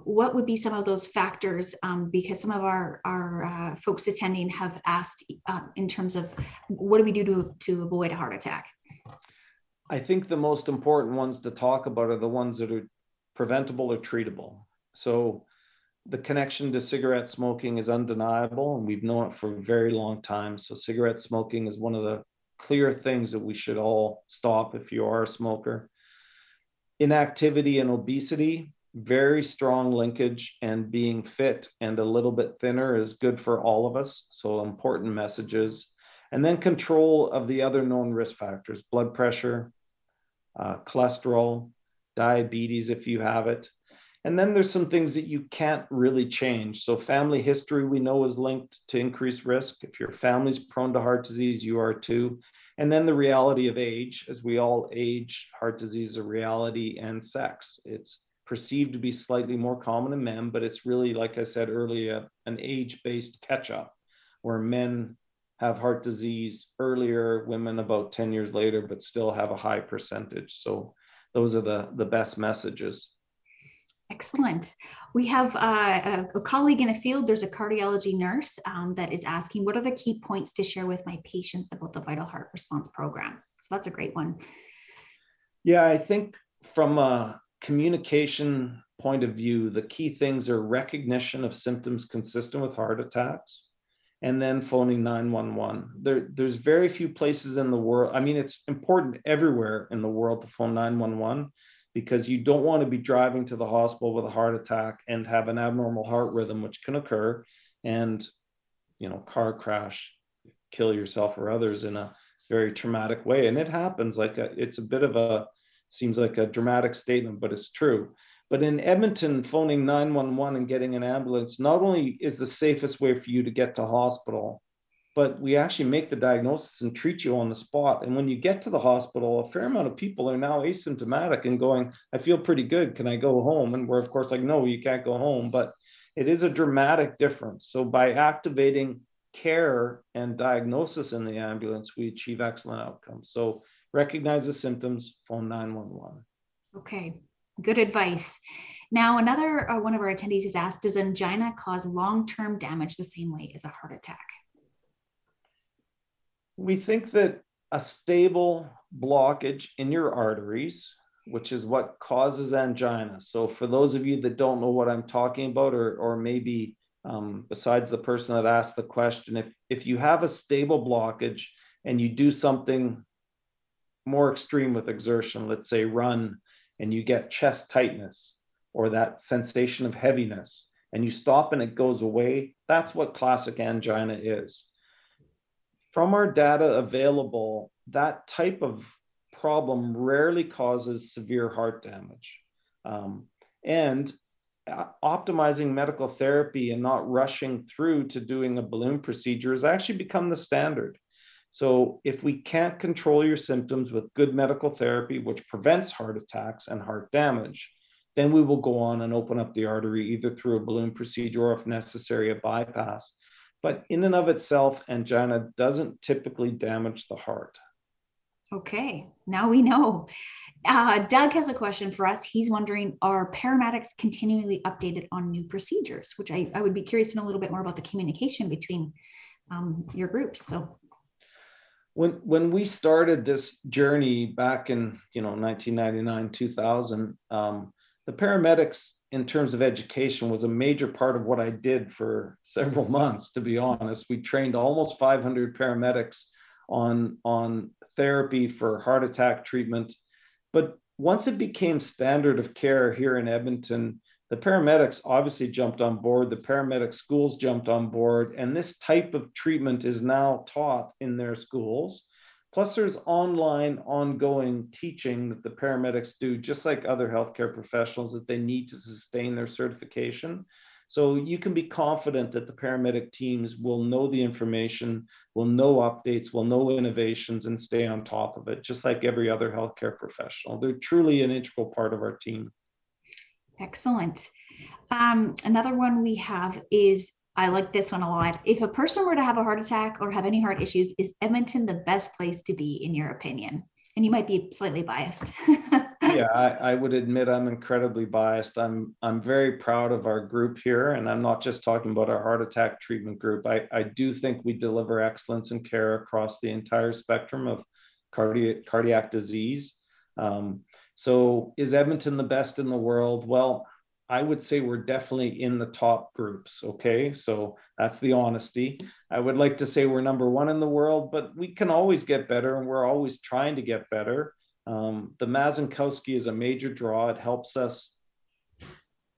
What would be some of those factors? Because some of our folks attending have asked in terms of what do we do to avoid a heart attack? I think the most important ones to talk about are the ones that are preventable or treatable. So the connection to cigarette smoking is undeniable, and we've known it for a very long time. So cigarette smoking is one of the clear things that we should all stop if you are a smoker. Inactivity and obesity, very strong linkage, and being fit and a little bit thinner is good for all of us. So important messages. And then control of the other known risk factors: blood pressure, cholesterol, diabetes if you have it. And then there's some things that you can't really change. So family history, we know, is linked to increased risk. If your family's prone to heart disease, you are too. And then the reality of age. As we all age, heart disease is a reality, and sex. It's perceived to be slightly more common in men, but it's really, like I said earlier, an age-based catch-up, where men have heart disease earlier, women about 10 years later, but still have a high percentage. So those are the best messages. Excellent. We have a colleague in the field. There's a cardiology nurse that is asking, what are the key points to share with my patients about the Vital Heart Response Program? So that's a great one. Yeah, I think from a communication point of view, the key things are recognition of symptoms consistent with heart attacks, and then phoning 911. There's very few places in the world. I mean, it's important everywhere in the world to phone 911, because you don't want to be driving to the hospital with a heart attack and have an abnormal heart rhythm, which can occur, and, car crash, kill yourself or others in a very traumatic way. And it happens. It's a bit of seems like a dramatic statement, but it's true. But in Edmonton, phoning 911 and getting an ambulance not only is the safest way for you to get to hospital, but we actually make the diagnosis and treat you on the spot. And when you get to the hospital, a fair amount of people are now asymptomatic and going, I feel pretty good. Can I go home? And we're, of course, like, no, you can't go home. But it is a dramatic difference. So by activating care and diagnosis in the ambulance, we achieve excellent outcomes. So recognize the symptoms, phone 911. Okay, good advice. Now, another one of our attendees has asked, does angina cause long-term damage the same way as a heart attack? We think that a stable blockage in your arteries, which is what causes angina. So for those of you that don't know what I'm talking about, or maybe besides the person that asked the question, if you have a stable blockage and you do something more extreme with exertion, let's say run, and you get chest tightness or that sensation of heaviness, and you stop and it goes away, that's what classic angina is. From our data available, that type of problem rarely causes severe heart damage. And optimizing medical therapy and not rushing through to doing a balloon procedure has actually become the standard. So if we can't control your symptoms with good medical therapy, which prevents heart attacks and heart damage, then we will go on and open up the artery either through a balloon procedure or, if necessary, a bypass. But in and of itself, angina doesn't typically damage the heart. Okay, now we know. Doug has a question for us. He's wondering, are paramedics continually updated on new procedures? Which I would be curious to know a little bit more about the communication between your groups. So when we started this journey back in 1999, 2000, the paramedics, in terms of education, was a major part of what I did for several months, to be honest. We trained almost 500 paramedics on therapy for heart attack treatment. But once it became standard of care here in Edmonton, the paramedics obviously jumped on board, the paramedic schools jumped on board, and this type of treatment is now taught in their schools. Plus, there's online, ongoing teaching that the paramedics do, just like other healthcare professionals, that they need to sustain their certification. So you can be confident that the paramedic teams will know the information, will know updates, will know innovations, and stay on top of it, just like every other healthcare professional. They're truly an integral part of our team. excellent. Another one we have is, I like this one a lot. If a person were to have a heart attack or have any heart issues, is Edmonton the best place to be, in your opinion? And you might be slightly biased. Yeah, I would admit I'm incredibly biased. I'm very proud of our group here, and I'm not just talking about our heart attack treatment group. I do think we deliver excellence in care across the entire spectrum of cardiac disease. So is Edmonton the best in the world? Well, I would say we're definitely in the top groups, okay? So that's the honesty. I would like to say we're number one in the world, but we can always get better, and we're always trying to get better. The Mazankowski is a major draw. It helps us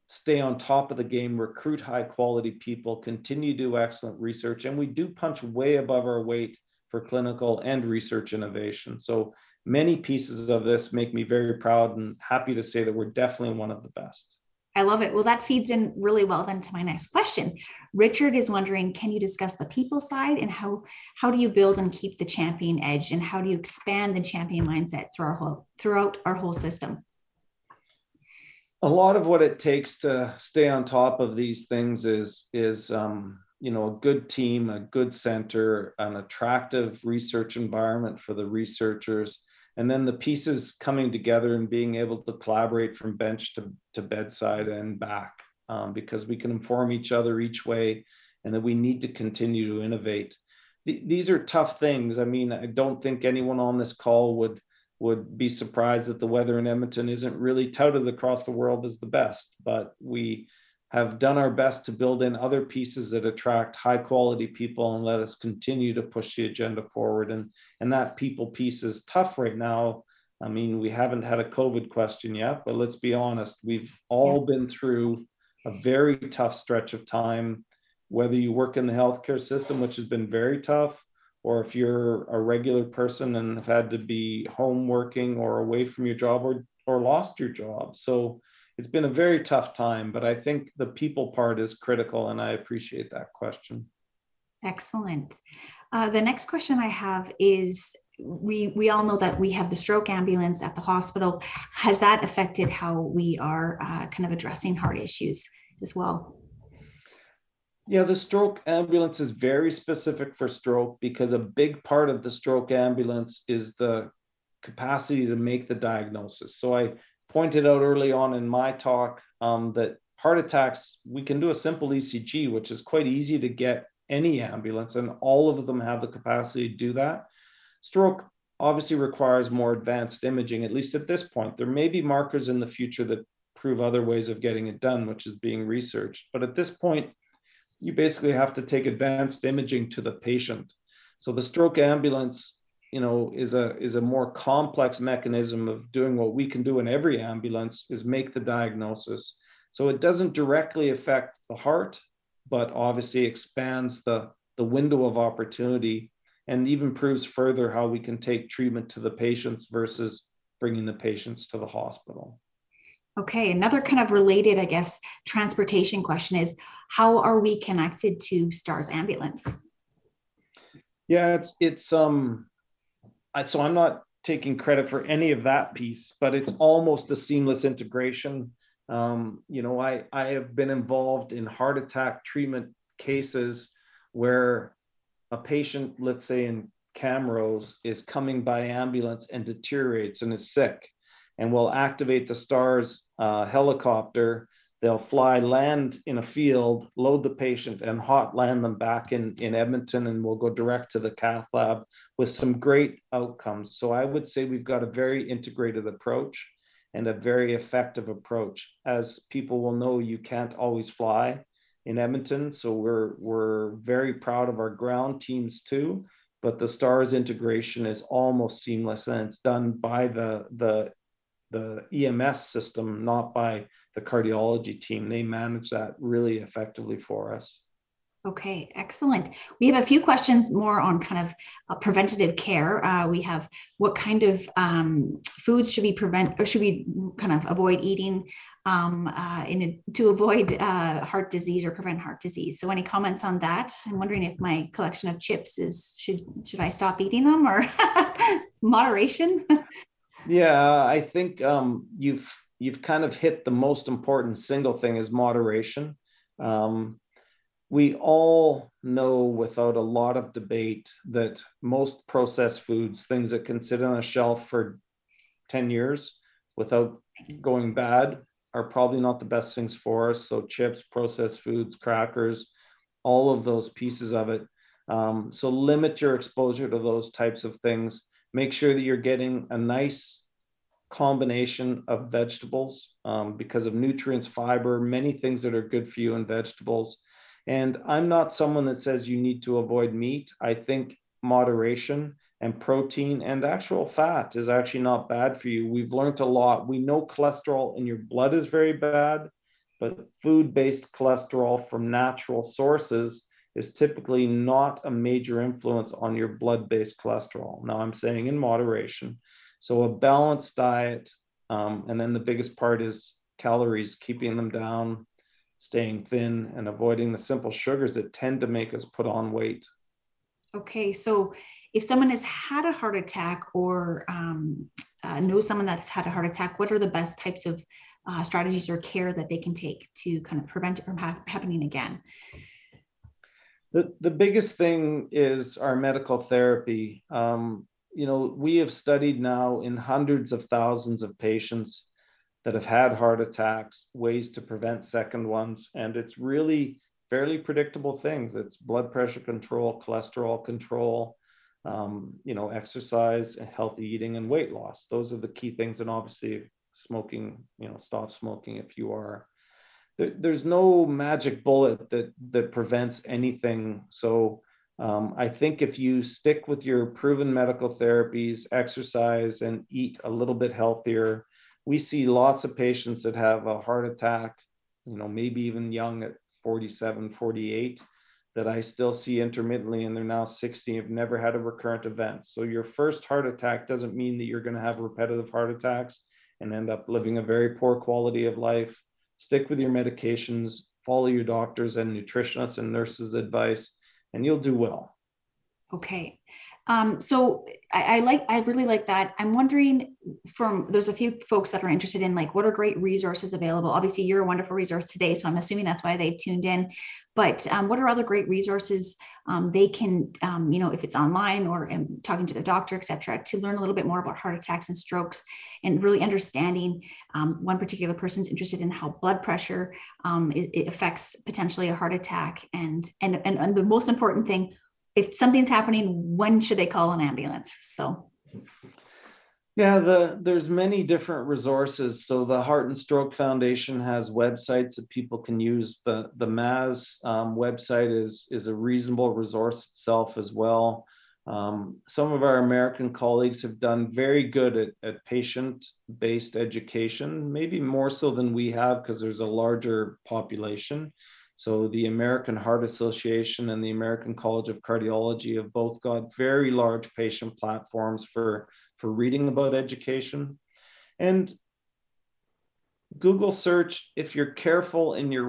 stay on top of the game, recruit high quality people, continue to do excellent research, and we do punch way above our weight for clinical and research innovation. So many pieces of this make me very proud and happy to say that we're definitely one of the best. I love it. Well, that feeds in really well then to my next question. Richard is wondering, can you discuss the people side, and how do you build and keep the champion edge, and how do you expand the champion mindset throughout our whole system? A lot of what it takes to stay on top of these things is a good team, a good center, an attractive research environment for the researchers, and then the pieces coming together and being able to collaborate from bench to bedside and back, because we can inform each other each way, and that we need to continue to innovate. These are tough things. I mean, I don't think anyone on this call would be surprised that the weather in Edmonton isn't really touted across the world as the best, but we have done our best to build in other pieces that attract high quality people and let us continue to push the agenda forward. And that people piece is tough right now, I mean, we haven't had a COVID question yet, but let's be honest, we've all been through a very tough stretch of time, whether you work in the healthcare system, which has been very tough, or if you're a regular person and have had to be home working or away from your job or lost your job. So it's been a very tough time, but I think the people part is critical, and I appreciate that question. Excellent. The next question I have is, we all know that we have the stroke ambulance at the hospital. Has that affected how we are kind of addressing heart issues as well? Yeah, the stroke ambulance is very specific for stroke because a big part of the stroke ambulance is the capacity to make the diagnosis. So I pointed out early on in my talk that heart attacks, we can do a simple ECG, which is quite easy to get any ambulance, and all of them have the capacity to do that. Stroke obviously requires more advanced imaging, at least at this point. There may be markers in the future that prove other ways of getting it done, which is being researched. But at this point, you basically have to take advanced imaging to the patient. So the stroke ambulance, is a more complex mechanism of doing what we can do in every ambulance, is make the diagnosis. So it doesn't directly affect the heart, but obviously expands the window of opportunity and even proves further how we can take treatment to the patients versus bringing the patients to the hospital. Okay, another kind of related, I guess, transportation question is, how are we connected to STARS ambulance? Yeah, so I'm not taking credit for any of that piece, but it's almost a seamless integration. I have been involved in heart attack treatment cases where a patient, let's say in Camrose, is coming by ambulance and deteriorates and is sick, and we'll activate the STARS helicopter. They'll fly, land in a field, load the patient, and hot land them back in Edmonton, and we'll go direct to the cath lab with some great outcomes. So I would say we've got a very integrated approach and a very effective approach. As people will know, you can't always fly in Edmonton, so we're very proud of our ground teams too, but the STARS integration is almost seamless, and it's done by the EMS system, not by the cardiology team. They manage that really effectively for us. Okay, excellent. We have a few questions more on kind of preventative care. We have, what kind of foods should we prevent, or should we kind of avoid eating to avoid heart disease or prevent heart disease? So any comments on that? I'm wondering if my collection of chips should I stop eating them, or moderation? Yeah, I think you've kind of hit the most important single thing, is moderation. We all know without a lot of debate that most processed foods, things that can sit on a shelf for 10 years without going bad, are probably not the best things for us. So chips, processed foods, crackers, all of those pieces of it. So limit your exposure to those types of things. Make sure that you're getting a nice combination of vegetables because of nutrients, fiber, many things that are good for you in vegetables. And I'm not someone that says you need to avoid meat. I think moderation and protein and actual fat is actually not bad for you. We've learned a lot. We know cholesterol in your blood is very bad, but food-based cholesterol from natural sources is typically not a major influence on your blood-based cholesterol. Now, I'm saying in moderation. So a balanced diet, and then the biggest part is calories, keeping them down, staying thin, and avoiding the simple sugars that tend to make us put on weight. Okay, so if someone has had a heart attack, or knows someone that's had a heart attack, what are the best types of strategies or care that they can take to kind of prevent it from happening again? The biggest thing is our medical therapy. We have studied now in hundreds of thousands of patients that have had heart attacks, ways to prevent second ones. And it's really fairly predictable things. It's blood pressure control, cholesterol control, exercise, and healthy eating, and weight loss. Those are the key things. And obviously smoking, stop smoking if you are. There's no magic bullet that prevents anything. So I think if you stick with your proven medical therapies, exercise, and eat a little bit healthier, we see lots of patients that have a heart attack, maybe even young at 47, 48, that I still see intermittently, and they're now 60 and have never had a recurrent event. So your first heart attack doesn't mean that you're going to have repetitive heart attacks and end up living a very poor quality of life. Stick with your medications, follow your doctors and nutritionists and nurses' advice, and you'll do well. Okay. So I really like that. I'm wondering there's a few folks that are interested in like, what are great resources available? Obviously you're a wonderful resource today, so I'm assuming that's why they've tuned in, but what are other great resources they can, if it's online or talking to their doctor, et cetera, to learn a little bit more about heart attacks and strokes and really understanding one particular person's interested in how blood pressure it affects potentially a heart attack. And the most important thing, if something's happening, when should they call an ambulance? So, yeah, there's many different resources. So the Heart and Stroke Foundation has websites that people can use. The MAZ website is a reasonable resource itself as well. Some of our American colleagues have done very good at patient-based education, maybe more so than we have because there's a larger population. So the American Heart Association and the American College of Cardiology have both got very large patient platforms for reading about education. And Google search, if you're careful in your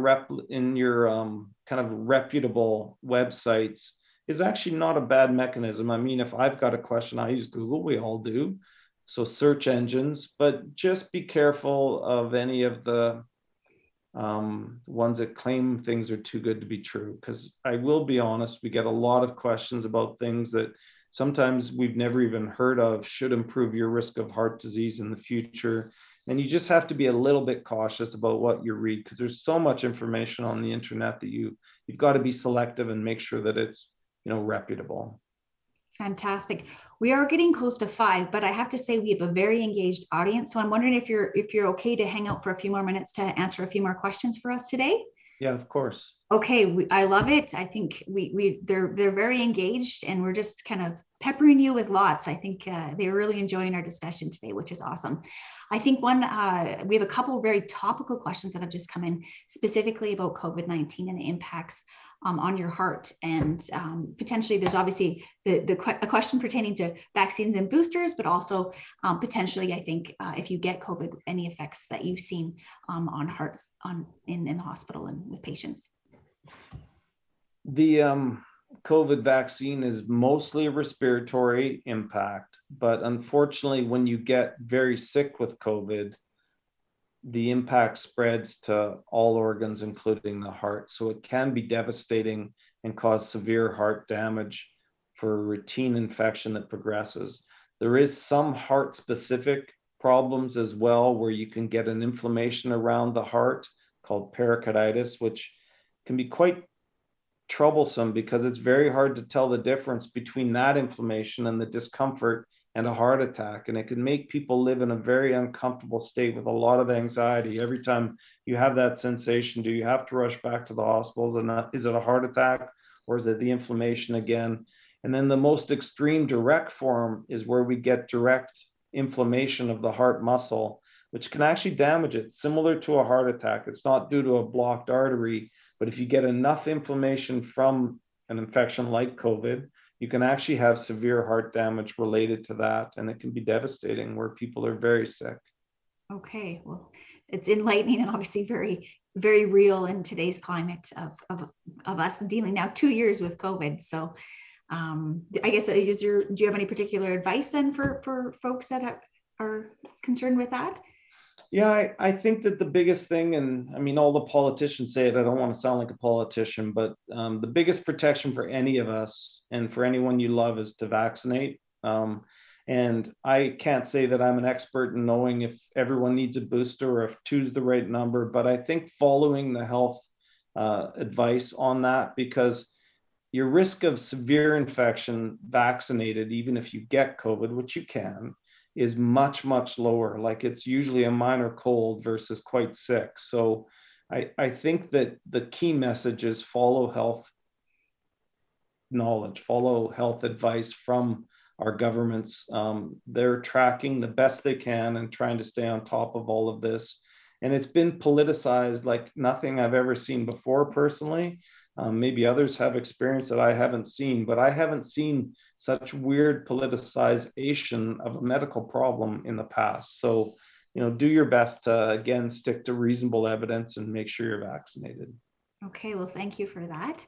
kind of reputable websites, is actually not a bad mechanism. I mean, if I've got a question, I use Google, we all do. So search engines, but just be careful of any of the ones that claim things are too good to be true. Because I will be honest, we get a lot of questions about things that sometimes we've never even heard of should improve your risk of heart disease in the future. And you just have to be a little bit cautious about what you read, because there's so much information on the internet that you've got to be selective and make sure that it's reputable. Fantastic. We are getting close to 5, but I have to say we have a very engaged audience. So I'm wondering if you're okay to hang out for a few more minutes to answer a few more questions for us today. Yeah, of course. Okay, I love it. I think they're very engaged, and we're just kind of peppering you with lots. I think they're really enjoying our discussion today, which is awesome. I think we have a couple of very topical questions that have just come in specifically about COVID-19 and the impacts on your heart. And potentially there's obviously a question pertaining to vaccines and boosters, but also potentially, I think if you get COVID, any effects that you've seen on hearts in the hospital and with patients. The COVID vaccine is mostly a respiratory impact, but unfortunately, when you get very sick with COVID, the impact spreads to all organs, including the heart. So it can be devastating and cause severe heart damage for a routine infection that progresses. There is some heart-specific problems as well, where you can get an inflammation around the heart called pericarditis, which can be quite troublesome because it's very hard to tell the difference between that inflammation and the discomfort and a heart attack. And it can make people live in a very uncomfortable state with a lot of anxiety. Every time you have that sensation, do you have to rush back to the hospitals? And is it a heart attack or is it the inflammation again? And then the most extreme direct form is where we get direct inflammation of the heart muscle, which can actually damage it, similar to a heart attack. It's not due to a blocked artery, but if you get enough inflammation from an infection like COVID, you can actually have severe heart damage related to that. And it can be devastating where people are very sick. Okay, well, it's enlightening and obviously very, very real in today's climate of us dealing now 2 years with COVID. So I guess, do you have any particular advice then for folks that are concerned with that? Yeah, I think that the biggest thing, and I mean, all the politicians say it, I don't want to sound like a politician, but the biggest protection for any of us and for anyone you love is to vaccinate. And I can't say that I'm an expert in knowing if everyone needs a booster or if 2 is the right number, but I think following the health advice on that, because your risk of severe infection vaccinated, even if you get COVID, which you can, is much, much lower. Like it's usually a minor cold versus quite sick. So I think that the key message is follow health knowledge, follow health advice from our governments. They're tracking the best they can and trying to stay on top of all of this. And it's been politicized like nothing I've ever seen before personally. Maybe others have experience that I haven't seen, but I haven't seen such weird politicization of a medical problem in the past. So, do your best to, again, stick to reasonable evidence and make sure you're vaccinated. Okay, well, thank you for that.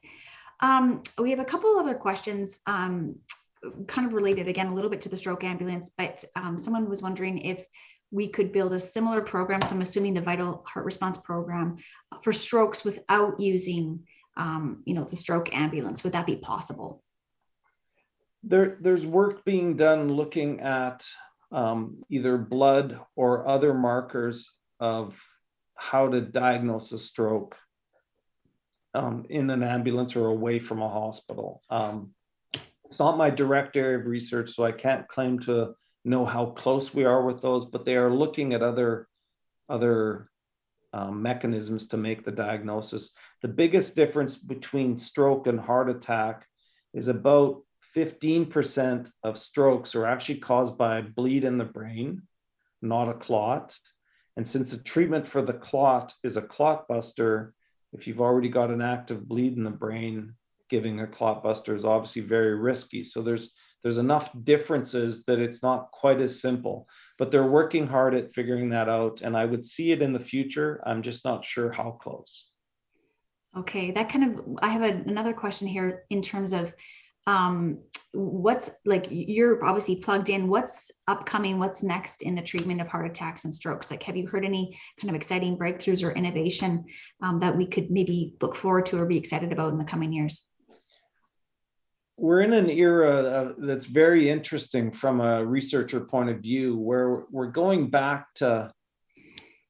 We have a couple other questions kind of related again a little bit to the stroke ambulance, but someone was wondering if we could build a similar program. So I'm assuming the vital heart response program for strokes without using, the stroke ambulance. Would that be possible? There's work being done looking at either blood or other markers of how to diagnose a stroke in an ambulance or away from a hospital. It's not my direct area of research, so I can't claim to know how close we are with those, but they are looking at other mechanisms to make the diagnosis. The biggest difference between stroke and heart attack is about 15% of strokes are actually caused by a bleed in the brain, not a clot. And since the treatment for the clot is a clot buster, if you've already got an active bleed in the brain, giving a clot buster is obviously very risky. So there's enough differences that it's not quite as simple, but they're working hard at figuring that out. And I would see it in the future. I'm just not sure how close. Okay, I have another question here in terms of what's, like, you're obviously plugged in, what's upcoming, what's next in the treatment of heart attacks and strokes? Like, have you heard any kind of exciting breakthroughs or innovation that we could maybe look forward to or be excited about in the coming years? We're in an era that's very interesting from a researcher point of view, where we're going back to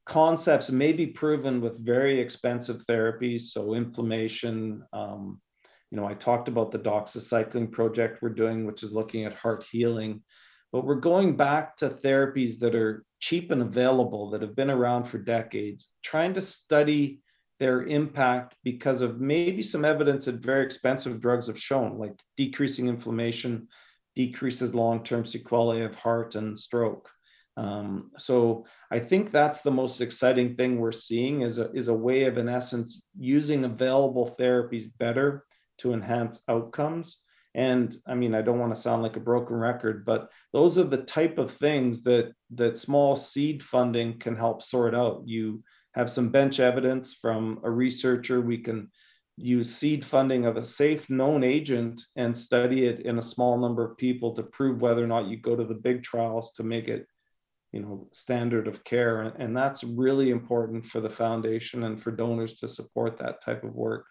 concepts maybe proven with very expensive therapies. So inflammation, I talked about the doxycycline project we're doing, which is looking at heart healing, but we're going back to therapies that are cheap and available, that have been around for decades, trying to study their impact because of maybe some evidence that very expensive drugs have shown, like decreasing inflammation, decreases long-term sequelae of heart and stroke. So I think that's the most exciting thing we're seeing is a way of, in essence, using available therapies better to enhance outcomes. And I mean, I don't want to sound like a broken record, but those are the type of things that small seed funding can help sort out. You have some bench evidence from a researcher. We can use seed funding of a safe known agent and study it in a small number of people to prove whether or not you go to the big trials to make it, standard of care. And that's really important for the foundation and for donors to support that type of work.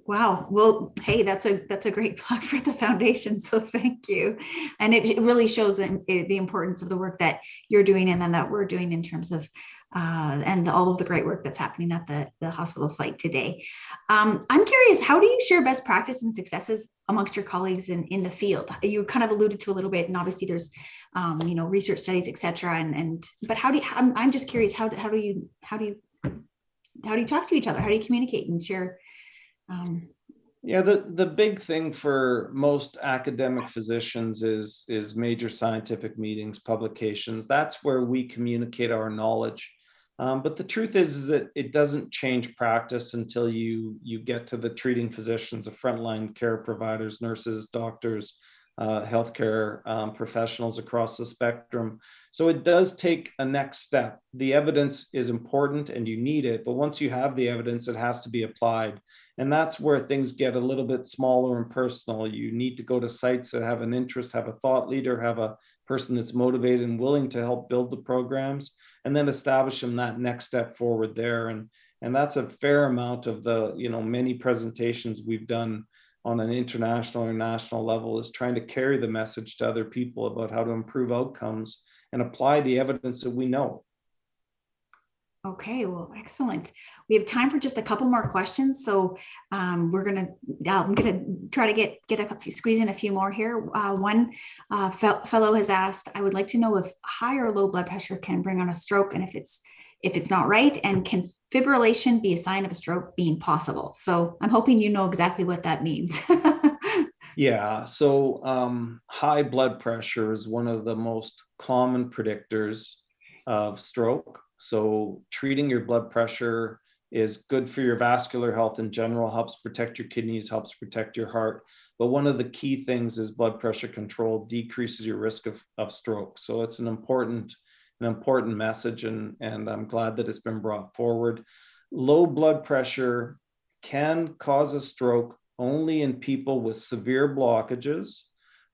Wow. Well, hey, that's a great plug for the foundation. So thank you. And it really shows the importance of the work that you're doing and then that we're doing in terms of and all of the great work that's happening at the hospital site today. I'm curious, how do you share best practice and successes amongst your colleagues in the field? You kind of alluded to a little bit, and obviously there's research studies, et cetera. But I'm just curious, how do you talk to each other? How do you communicate and share? Yeah, the big thing for most academic physicians is major scientific meetings, publications. That's where we communicate our knowledge. But the truth is that it doesn't change practice until you get to the treating physicians, the frontline care providers, nurses, doctors, healthcare professionals across the spectrum. So it does take a next step. The evidence is important and you need it, but once you have the evidence, it has to be applied. And that's where things get a little bit smaller and personal. You need to go to sites that have an interest, have a thought leader, have a person that's motivated and willing to help build the programs, and then establish them that next step forward there. And that's a fair amount of the many presentations we've done on an international or national level, is trying to carry the message to other people about how to improve outcomes and apply the evidence that we know. Okay, well, excellent. We have time for just a couple more questions. So I'm gonna try to squeeze in a few more here. One fellow has asked, I would like to know if high or low blood pressure can bring on a stroke, and if it's not right, and can fibrillation be a sign of a stroke being possible? So I'm hoping you know exactly what that means. Yeah, so high blood pressure is one of the most common predictors of stroke. So treating your blood pressure is good for your vascular health in general, helps protect your kidneys, helps protect your heart. But one of the key things is blood pressure control decreases your risk of stroke. So it's an important message, and I'm glad that it's been brought forward. Low blood pressure can cause a stroke only in people with severe blockages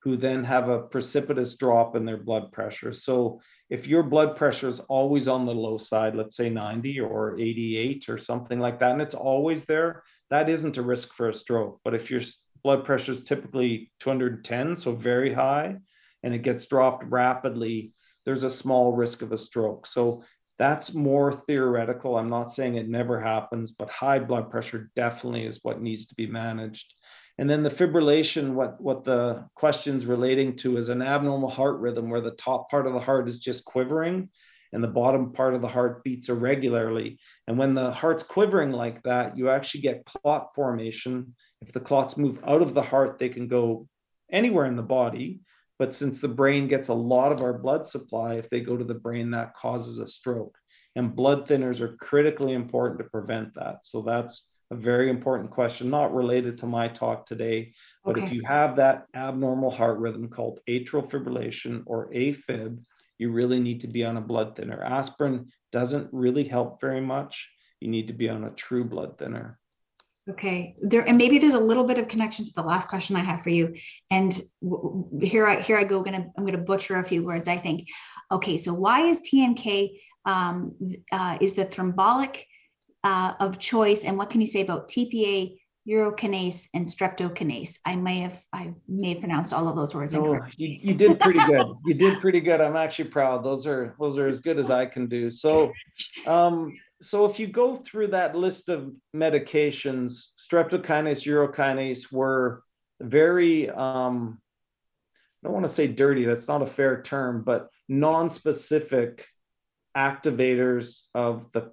who then have a precipitous drop in their blood pressure. So if your blood pressure is always on the low side, let's say 90 or 88 or something like that, and it's always there, that isn't a risk for a stroke. But if your blood pressure is typically 210, so very high, and it gets dropped rapidly, there's a small risk of a stroke. So that's more theoretical. I'm not saying it never happens, but high blood pressure definitely is what needs to be managed. And then the fibrillation, what the question's relating to is an abnormal heart rhythm where the top part of the heart is just quivering and the bottom part of the heart beats irregularly. And when the heart's quivering like that, you actually get clot formation. If the clots move out of the heart, they can go anywhere in the body. But since the brain gets a lot of our blood supply, if they go to the brain, that causes a stroke. And blood thinners are critically important to prevent that. So that's a very important question, not related to my talk today. But if you have that abnormal heart rhythm called atrial fibrillation or AFib, you really need to be on a blood thinner. Aspirin doesn't really help very much. You need to be on a true blood thinner. Okay, and maybe there's a little bit of connection to the last question I have for you. And here I go. I'm gonna butcher a few words, I think. Okay, so why is TNK is the thrombolytic of choice, and what can you say about TPA, urokinase, and streptokinase? I may have pronounced all of those words incorrectly. You did pretty good. You did pretty good. I'm actually proud. Those are as good as I can do. So so if you go through that list of medications, streptokinase, urokinase were very, I don't want to say dirty, that's not a fair term, but non-specific activators of the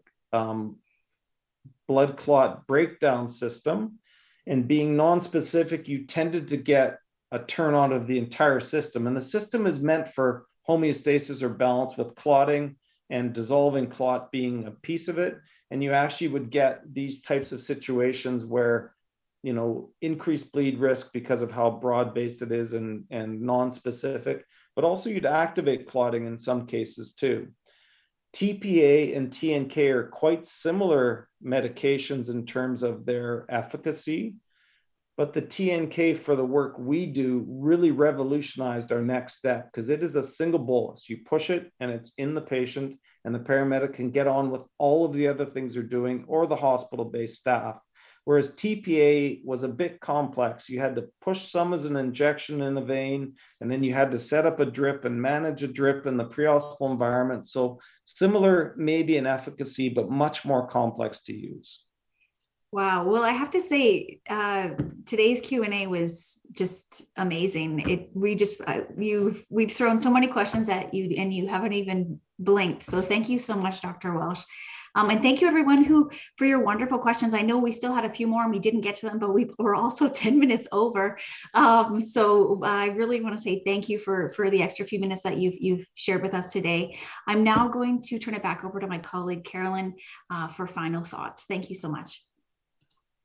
blood clot breakdown system. And being non-specific, you tended to get a turn on of the entire system. And the system is meant for homeostasis or balance, with clotting and dissolving clot being a piece of it. And you actually would get these types of situations where, you know, increased bleed risk because of how broad-based it is and non-specific, but also you'd activate clotting in some cases too. TPA and TNK are quite similar medications in terms of their efficacy, but the TNK, for the work we do, really revolutionized our next step because it is a single bolus. You push it and it's in the patient, and the paramedic can get on with all of the other things they're doing, or the hospital-based staff. Whereas TPA was a bit complex. You had to push some as an injection in a vein, and then you had to set up a drip and manage a drip in the pre-hospital environment. So similar maybe in efficacy, but much more complex to use. Wow. Well, I have to say, today's Q&A was just amazing. We've thrown so many questions at you, and you haven't even blinked. So thank you so much, Dr. Welsh. And thank you everyone for your wonderful questions. I know we still had a few more and we didn't get to them, but we're also 10 minutes over. So I really want to say thank you for the extra few minutes that you've shared with us today. I'm now going to turn it back over to my colleague, Carolyn, for final thoughts. Thank you so much.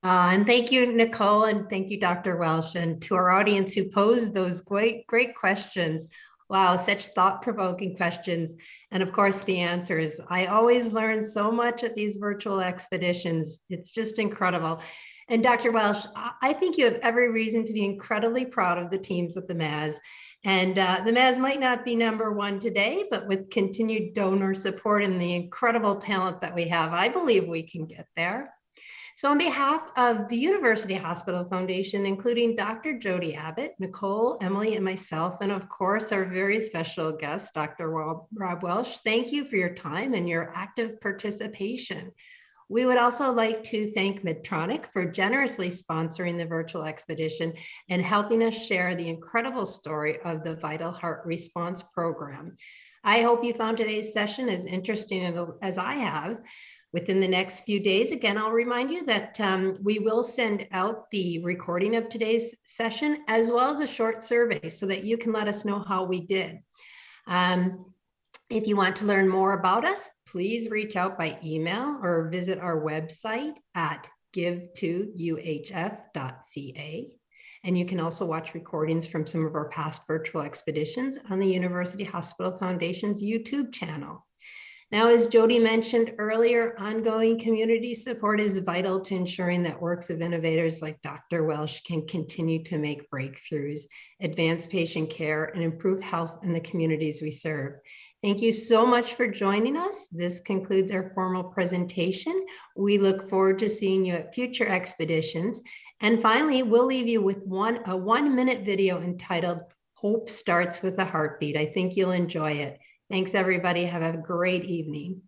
And thank you, Nicole, and thank you, Dr. Welsh, and to our audience who posed those great questions. Wow, such thought-provoking questions. And of course, the answers. I always learn so much at these virtual expeditions. It's just incredible. And Dr. Welsh, I think you have every reason to be incredibly proud of the teams at the Maz. And the Maz might not be #1 today, but with continued donor support and the incredible talent that we have, I believe we can get there. So on behalf of the University Hospital Foundation, including Dr. Jody Abbott, Nicole, Emily, and myself, and of course, our very special guest, Dr. Rob Welsh, thank you for your time and your active participation. We would also like to thank Medtronic for generously sponsoring the virtual expedition and helping us share the incredible story of the Vital Heart Response Program. I hope you found today's session as interesting as I have. within the next few days. Again, I'll remind you that we will send out the recording of today's session as well as a short survey so that you can let us know how we did. If you want to learn more about us, please reach out by email or visit our website at give2uhf.ca. And you can also watch recordings from some of our past virtual expeditions on the University Hospital Foundation's YouTube channel. Now, as Jody mentioned earlier, ongoing community support is vital to ensuring that works of innovators like Dr. Welsh can continue to make breakthroughs, advance patient care, and improve health in the communities we serve. Thank you so much for joining us. This concludes our formal presentation. We look forward to seeing you at future expeditions. And finally, we'll leave you with a 1-minute video entitled "Hope Starts with a Heartbeat." I think you'll enjoy it. Thanks, everybody. Have a great evening.